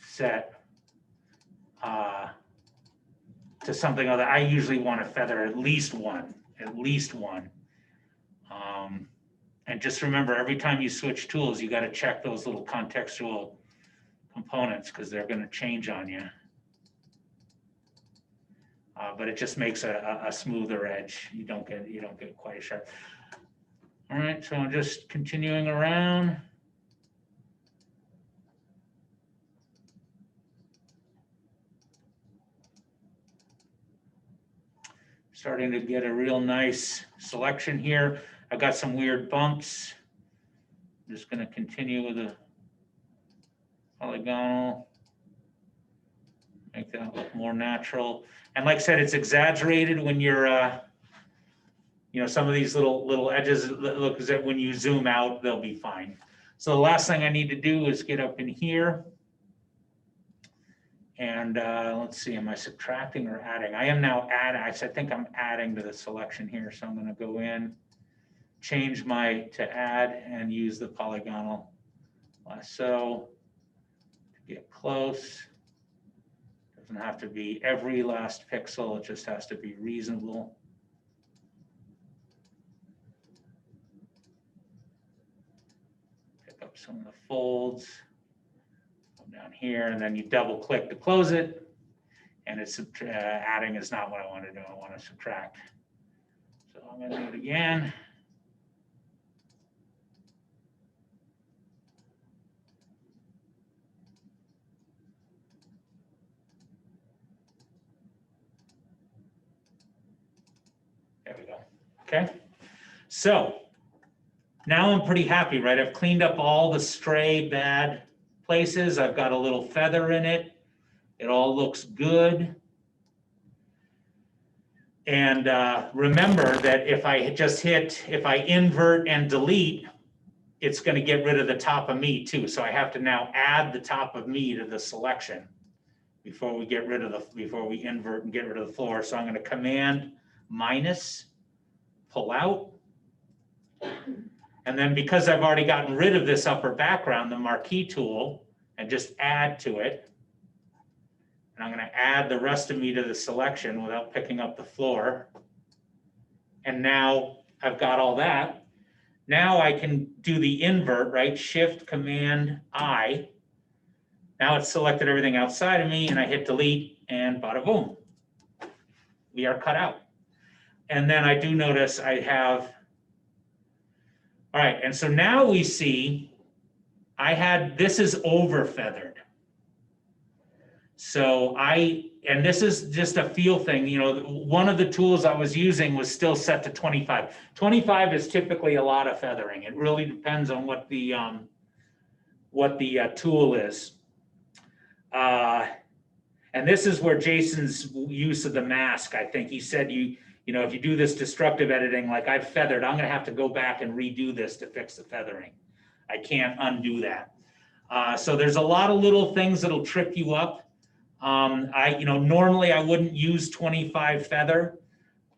set to something other. I usually want to feather at least one. And just remember, every time you switch tools, you got to check those little contextual components because they're going to change on you. But it just makes a smoother edge. You don't get quite as sharp. All right, so I'm just continuing around. Starting to get a real nice selection here. I've got some weird bumps. I'm just going to continue with the polygonal, make that look more natural. And like I said, it's exaggerated when you're, some of these little edges look as if when you zoom out, they'll be fine. So the last thing I need to do is get up in here. And let's see, am I subtracting or adding? I am now adding. I think I'm adding to the selection here. So I'm going to go in, change to add, and use the polygonal lasso to get close. Doesn't have to be every last pixel. It just has to be reasonable. Pick up some of the folds. Down here, and then you double click to close it, and it's adding is not what I want to do. I want to subtract. So I'm going to do it again. There we go. Okay. So now I'm pretty happy, right? I've cleaned up all the stray bad places. I've got a little feather in it. It all looks good. And remember that if I invert and delete, it's going to get rid of the top of me too. So I have to now add the top of me to the selection before we invert and get rid of the floor. So I'm going to command minus, pull out. And then because I've already gotten rid of this upper background, the marquee tool, and just add to it. And I'm going to add the rest of me to the selection without picking up the floor. And now I've got all that. Now I can do the invert, right? Shift, Command, I. Now it's selected everything outside of me, and I hit delete, and bada boom. We are cut out. And then I do notice I have. All right, and so now we see this is over feathered. So and this is just a feel thing, one of the tools I was using was still set to 25. 25 is typically a lot of feathering. It really depends on what the tool is. And this is where Jason's use of the mask, I think he said if you do this destructive editing, like I've feathered, I'm going to have to go back and redo this to fix the feathering. I can't undo that. So there's a lot of little things that'll trip you up. Normally I wouldn't use 25 feather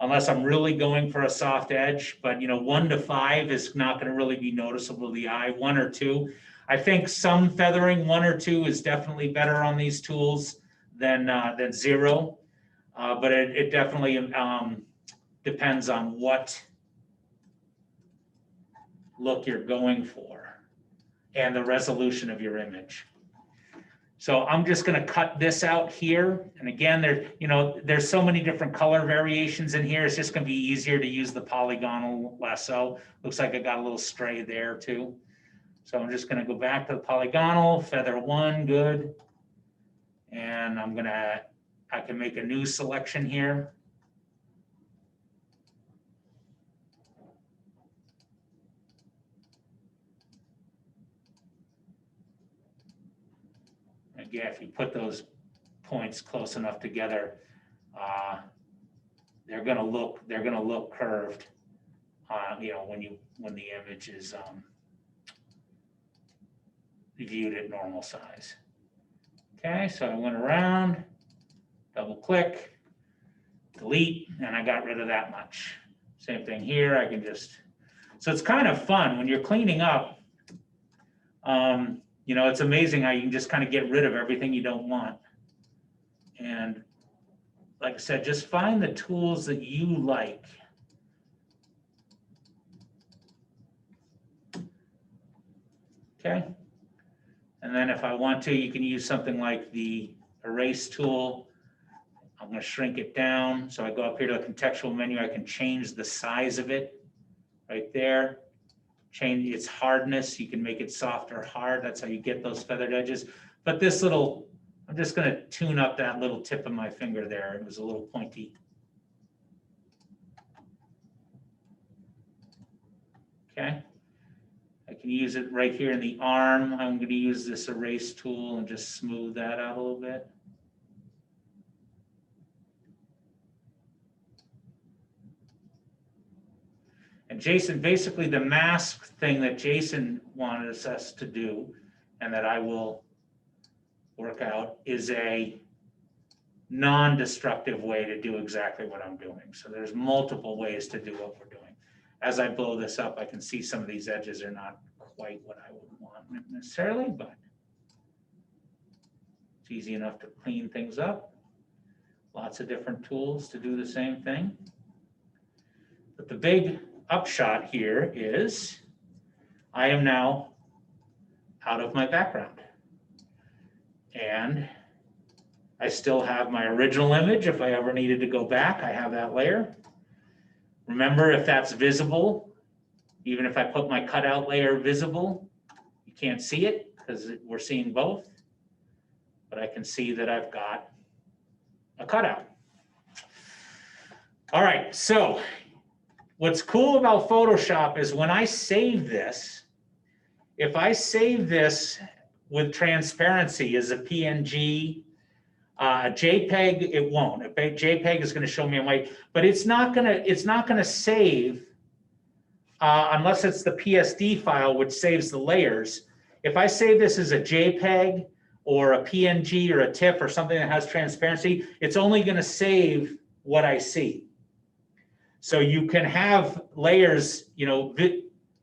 unless I'm really going for a soft edge, but 1 to 5 is not going to really be noticeable to the eye. 1 or 2. I think some feathering, 1 or 2 is definitely better on these tools than 0. But it definitely depends on what look you're going for and the resolution of your image. So I'm just going to cut this out here. And again, there's so many different color variations in here. It's just going to be easier to use the polygonal lasso. Looks like I got a little stray there too. So I'm just going to go back to the polygonal, feather 1, good. And I can make a new selection here. again, if you put those points close enough together, they're going to look curved. You know, when the image is viewed at normal size. Okay, so I went around, double click, delete, and I got rid of that much. Same thing here. I can just, so it's kind of fun when you're cleaning up. You know, it's amazing how you can just kind of get rid of everything you don't want. And like I said, just find the tools that you like. Okay. And then if I want to, you can use something like the erase tool. I'm going to shrink it down. So I go up here to the contextual menu. I can change the size of it right there. Change its hardness. You can make it soft or hard. That's how you get those feathered edges. But this little, I'm just going to tune up that little tip of my finger there. It was a little pointy. Okay. I can use it right here in the arm. I'm going to use this erase tool and just smooth that out a little bit. And Jason, basically the mask thing that Jason wanted us to do and that I will work out is a non-destructive way to do exactly what I'm doing. So there's multiple ways to do what we're doing. As I blow this up, I can see some of these edges are not quite what I would want necessarily, but it's easy enough to clean things up. Lots of different tools to do the same thing. But the big upshot here is I am now out of my background. And I still have my original image. If I ever needed to go back, I have that layer. Remember, if that's visible, even if I put my cutout layer visible, you can't see it because we're seeing both. But I can see that I've got a cutout. All right, so what's cool about Photoshop is when I save this, if I save this with transparency as a PNG, JPEG, it won't. JPEG is going to show me in white, but it's not going to save unless it's the PSD file, which saves the layers. If I save this as a JPEG or a PNG or a TIFF or something that has transparency, it's only going to save what I see. So you can have layers, you know,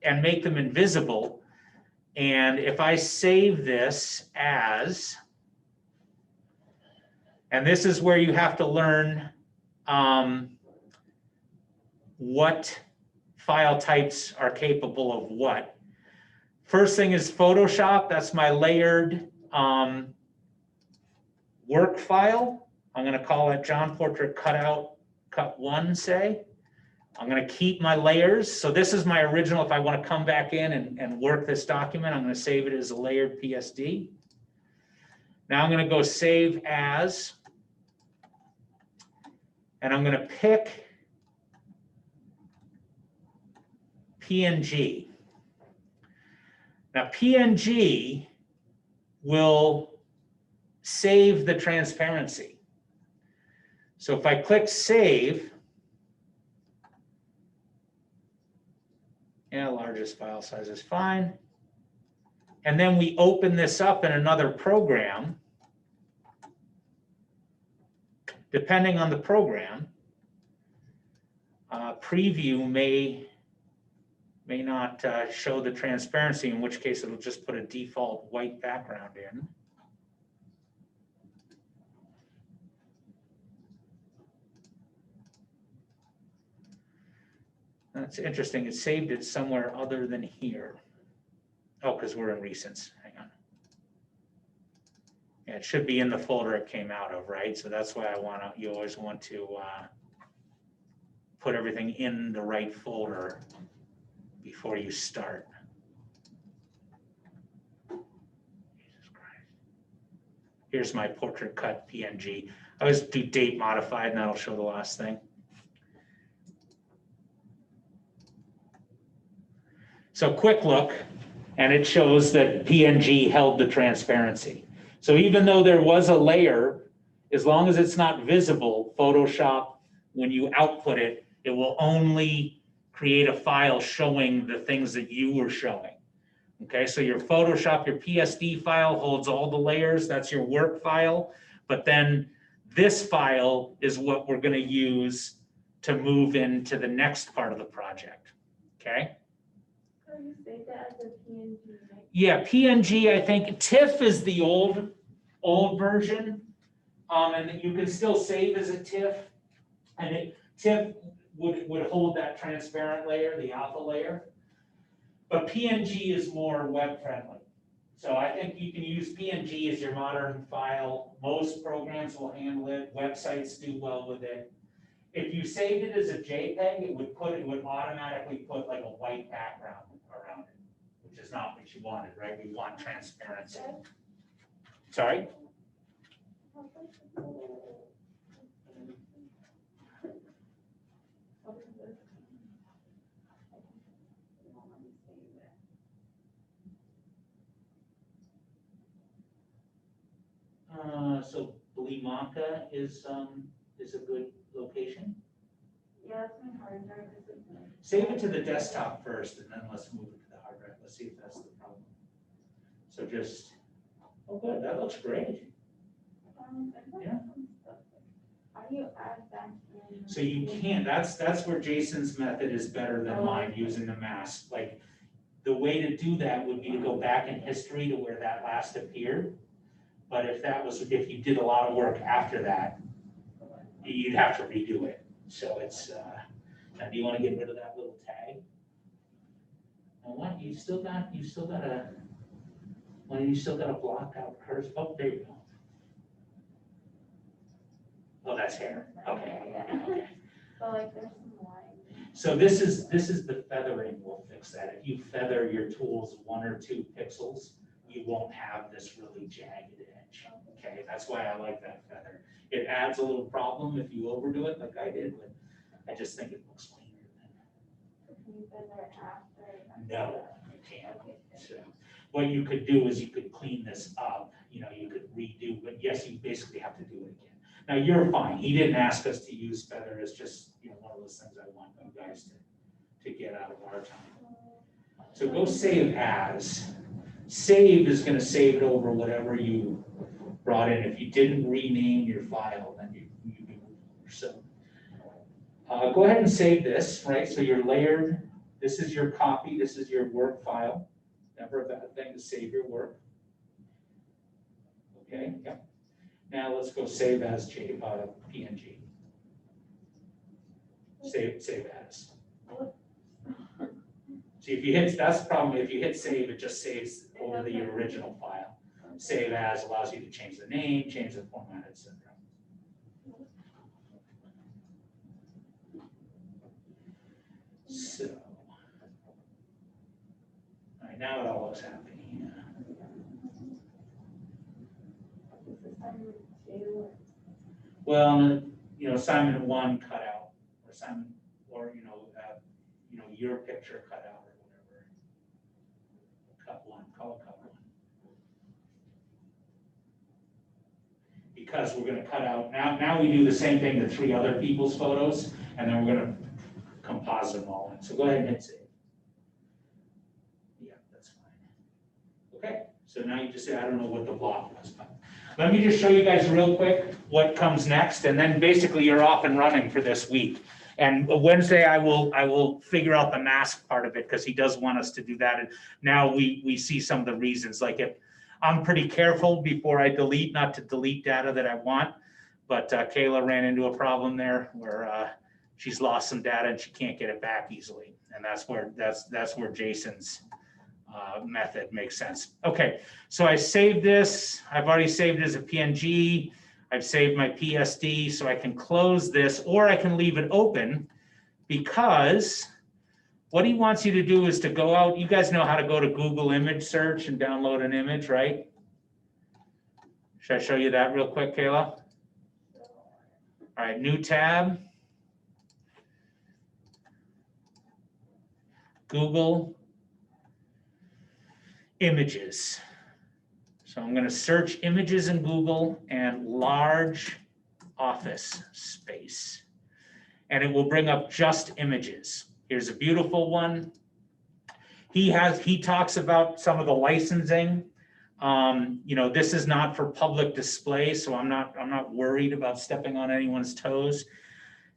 and make them invisible. And if I save this as, and this is where you have to learn what file types are capable of what. First thing is Photoshop. That's my layered work file. I'm going to call it John Portrait Cutout Cut 1, say. I'm going to keep my layers. So this is my original. If I want to come back in and work this document, I'm going to save it as a layered PSD. Now I'm going to go save as, and I'm going to pick PNG. Now PNG will save the transparency. So if I click save, yeah, largest file size is fine. And then we open this up in another program. Depending on the program, preview may not show the transparency, in which case it'll just put a default white background in. That's interesting. It saved it somewhere other than here. Oh, because we're in recents. Hang on. Yeah, it should be in the folder it came out of, right? So that's why you always want to put everything in the right folder before you start. Jesus Christ. Here's my portrait cut PNG. I always do date modified, and that'll show the last thing. So quick look, and it shows that PNG held the transparency. So even though there was a layer, as long as it's not visible, Photoshop, when you output it, it will only create a file showing the things that you were showing. Okay, so your Photoshop, your PSD file holds all the layers, that's your work file, but then this file is what we're going to use to move into the next part of the project. Okay? So you save that as a PNG, right? Yeah, PNG, I think TIFF is the old version, and you can still save as a TIFF, and TIFF would hold that transparent layer, the alpha layer, but PNG is more web friendly. So I think you can use PNG as your modern file. Most programs will handle it. Websites do well with it. If you saved it as a JPEG, it would automatically put like a white background around it, which is not what you wanted, right? We want transparency. Sorry? So Blimanka is a good location. Yeah, that's my hard drive. Save it to the desktop first, and then let's move it to the hard drive. Let's see if that's the problem. So just, oh good, that looks great. Yeah. How do you add back in? So you can't, that's where Jason's method is better than mine, using the mask. Like, the way to do that would be to go back in history to where that last appeared. But if you did a lot of work after that, you'd have to redo it. So it's, now do you want to get rid of that little tag? And what, you still got a blocked out cursor. Oh, there you go. Oh, that's hair. Okay. Okay. So like there's some lines. So this is the feathering will fix that. If you feather your tools 1 or 2 pixels, you won't have this really jagged edge. Okay, that's why I like that feather. It adds a little problem if you overdo it like I did, but I just think it looks cleaner then. Can you feather it after? No, you can't. So what you could do is you could clean this up, you could redo, but yes, you basically have to do it again. Now you're fine. He didn't ask us to use feather. It's just, one of those things I want you guys to get out of our time. So go save as. Save is going to save it over whatever you brought in. If you didn't rename your file, then you can move over. So go ahead and save this, right? So you're layered. This is your copy. This is your work file. Never a bad thing to save your work. Okay, yeah. Now let's go save as PNG. Save as. See, if you hit, that's the problem. If you hit save, it just saves over the original file. Save as allows you to change the name, change the format, etc. So, all right, now it all looks happy. Well, assignment 1 cut out, or assignment, or your picture cut out, or whatever. Cut 1, call it cut 1. Because we're going to cut out, now we do the same thing to 3 other people's photos, and then we're going to composite them all in. So go ahead and hit save. Yeah, that's fine. Okay, so now you just say, I don't know what the block was, but let me just show you guys real quick what comes next, and then basically you're off and running for this week. And Wednesday, I will figure out the mask part of it, because he does want us to do that. And now we see some of the reasons. Like, if I'm pretty careful before I delete, not to delete data that I want, but Kayla ran into a problem there where she's lost some data and she can't get it back easily. And that's where Jason's method makes sense. Okay, so I saved this. I've already saved it as a PNG. I've saved my PSD, so I can close this, or I can leave it open, because what he wants you to do is to go out. You guys know how to go to Google image search and download an image, right? Should I show you that real quick, Kayla? All right, new tab. Google Images. So So I'm going to search images in Google and large office space. And it will bring up just images. Here's a beautiful one. He talks about some of the licensing. You know, this is not for public display, so I'm not worried about stepping on anyone's toes.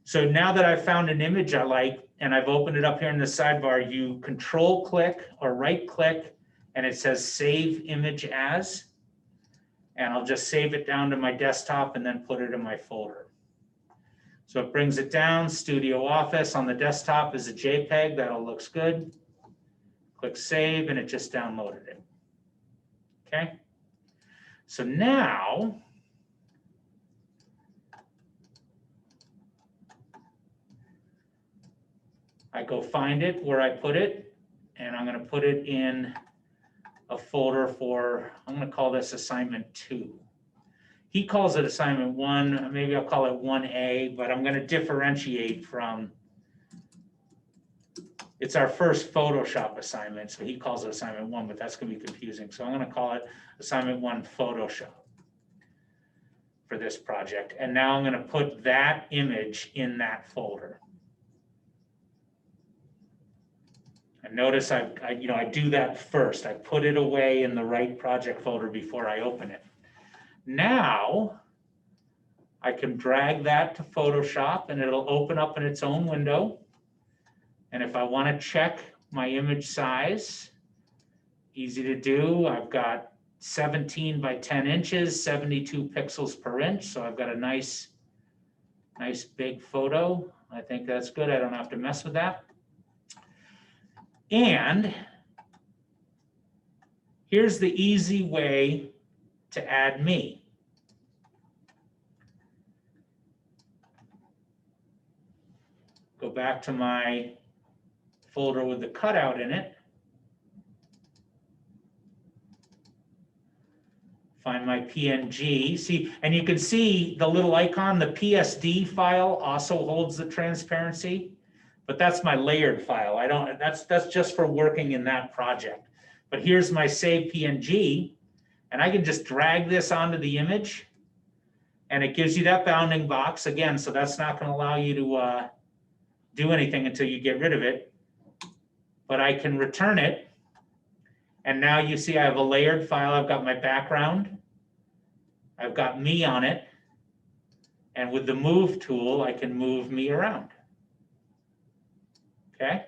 So now that I've found an image I like and I've opened it up here in the sidebar, you control click or right click and it says save image as, and I'll just save it down to my desktop and then put it in my folder. So it brings it down. Studio Office on the desktop is a JPEG. That all looks good. Click save and it just downloaded it. Okay. So now I go find it where I put it, and I'm going to put it in a folder for, I'm going to call this assignment 2. He calls it assignment 1, maybe I'll call it 1A, but I'm going to differentiate from, it's our first Photoshop assignment, so he calls it assignment 1, but that's going to be confusing. So I'm going to call it assignment 1 Photoshop for this project. And now I'm going to put that image in that folder. And notice I do that first. I put it away in the right project folder before I open it. Now I can drag that to Photoshop and it'll open up in its own window. And if I want to check my image size, easy to do. I've got 17 by 10 inches, 72 pixels per inch. So I've got a nice big photo. I think that's good. I don't have to mess with that. And here's the easy way to add me. Go back to my folder with the cutout in it. Find my PNG. See, and you can see the little icon, the PSD file also holds the transparency. But that's my layered file. That's just for working in that project. But here's my save PNG, and I can just drag this onto the image, and it gives you that bounding box again. So that's not going to allow you to do anything until you get rid of it. But I can return it, and now you see I have a layered file. I've got my background. I've got me on it, and with the move tool, I can move me around. Okay,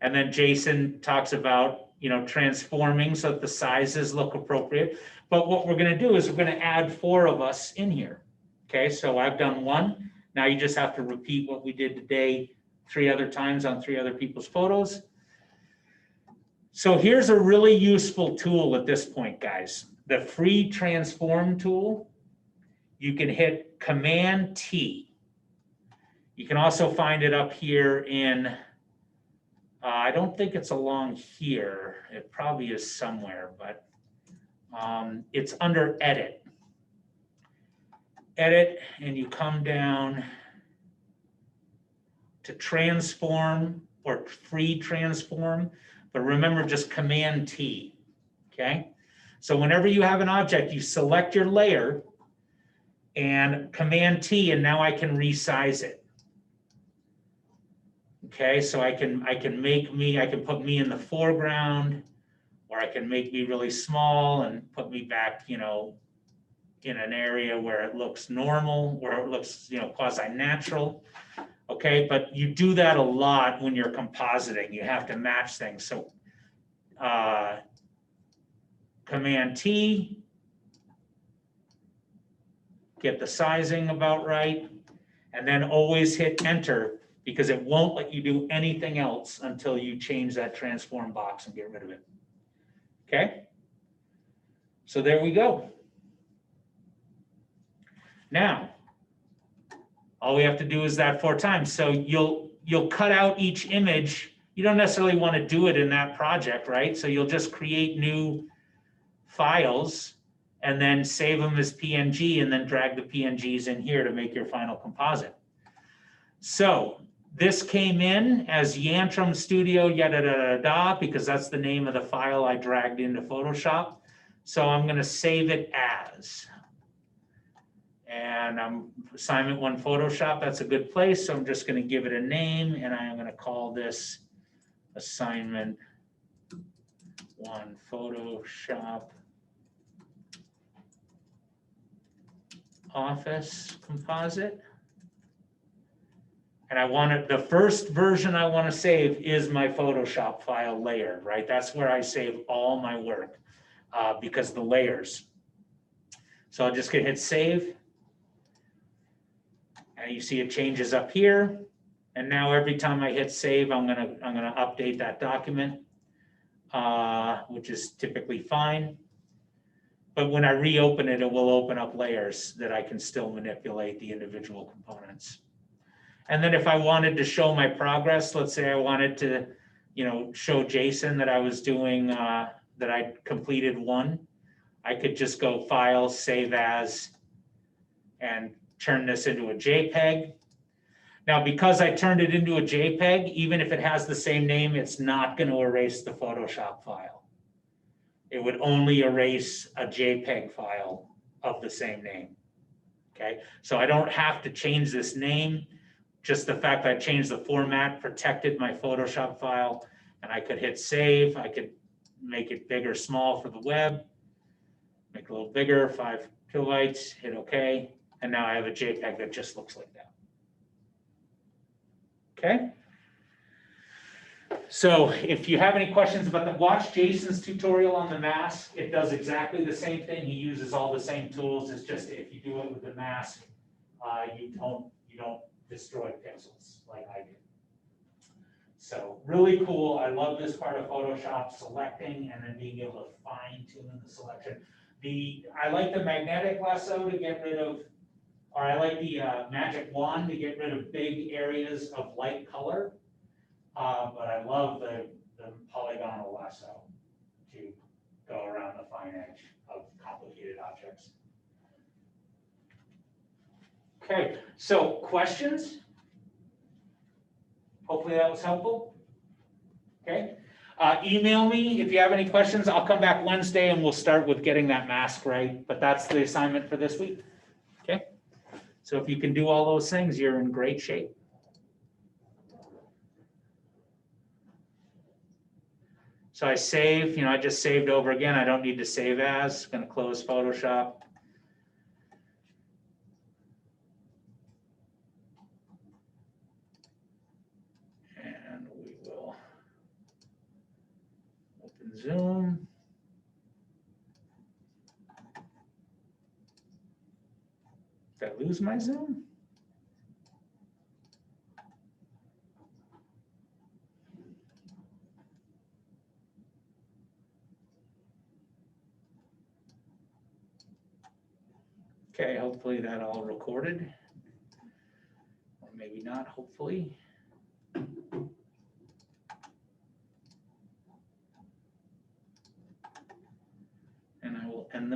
and then Jason talks about, transforming so that the sizes look appropriate. But what we're going to do is we're going to add 4 of us in here. Okay, so I've done 1. Now you just have to repeat what we did today 3 other times on 3 other people's photos. So here's a really useful tool at this point, guys. The free transform tool. You can hit Command T. You can also find it up here in, I don't think it's along here. It probably is somewhere, but it's under Edit. Edit, and you come down to Transform or Free Transform. But remember, just Command T, okay? So whenever you have an object, you select your layer and Command T, and now I can resize it. Okay, so I can put me in the foreground, or I can make me really small and put me back, in an area where it looks normal, where it looks, quasi-natural. Okay, but you do that a lot when you're compositing. You have to match things. So Command T, get the sizing about right, and then always hit Enter, because it won't let you do anything else until you change that transform box and get rid of it. Okay? So there we go. Now, all we have to do is that 4 times. So you'll cut out each image. You don't necessarily want to do it in that project, right? So you'll just create new files and then save them as PNG and then drag the PNGs in here to make your final composite. So this came in as Yantrum Studio yada da da da, because that's the name of the file I dragged into Photoshop. So I'm going to save it as. And assignment 1 Photoshop, that's a good place. So I'm just going to give it a name, and I am going to call this assignment 1 Photoshop Office Composite. And I want it, the first version I want to save is my Photoshop file layer, right? That's where I save all my work because the layers. So I'll just hit save. And you see it changes up here. And now every time I hit save, I'm gonna update that document, which is typically fine. But when I reopen it, it will open up layers that I can still manipulate the individual components. And then if I wanted to show my progress, let's say I wanted to, show Jason that I was doing, that I completed one, I could just go File, Save As, and turn this into a JPEG. Now, because I turned it into a JPEG, even if it has the same name, it's not going to erase the Photoshop file. It would only erase a JPEG file of the same name. Okay, so I don't have to change this name. Just the fact that I changed the format protected my Photoshop file, and I could hit save. I could make it big or small for the web, make it a little bigger, 5 kilobytes, hit OK. And now I have a JPEG that just looks like that. Okay. So if you have any questions about that, watch Jason's tutorial on the mask. It does exactly the same thing. He uses all the same tools. It's just if you do it with the mask, you don't destroy pixels like I did. So really cool. I love this part of Photoshop, selecting and then being able to fine tune the selection. I like the magnetic lasso to get rid of, or I like the magic wand to get rid of big areas of light color. But I love the polygonal lasso to go around the fine edge of complicated objects. Okay, so questions? Hopefully that was helpful. Okay, email me if you have any questions. I'll come back Wednesday and we'll start with getting that mask right. But that's the assignment for this week. Okay, so if you can do all those things, you're in great shape. So I save, I just saved over again. I don't need to save as. I'm going to close Photoshop. And we will open Zoom. Did I lose my Zoom? Okay, hopefully that all recorded. Or maybe not, hopefully. And I will end the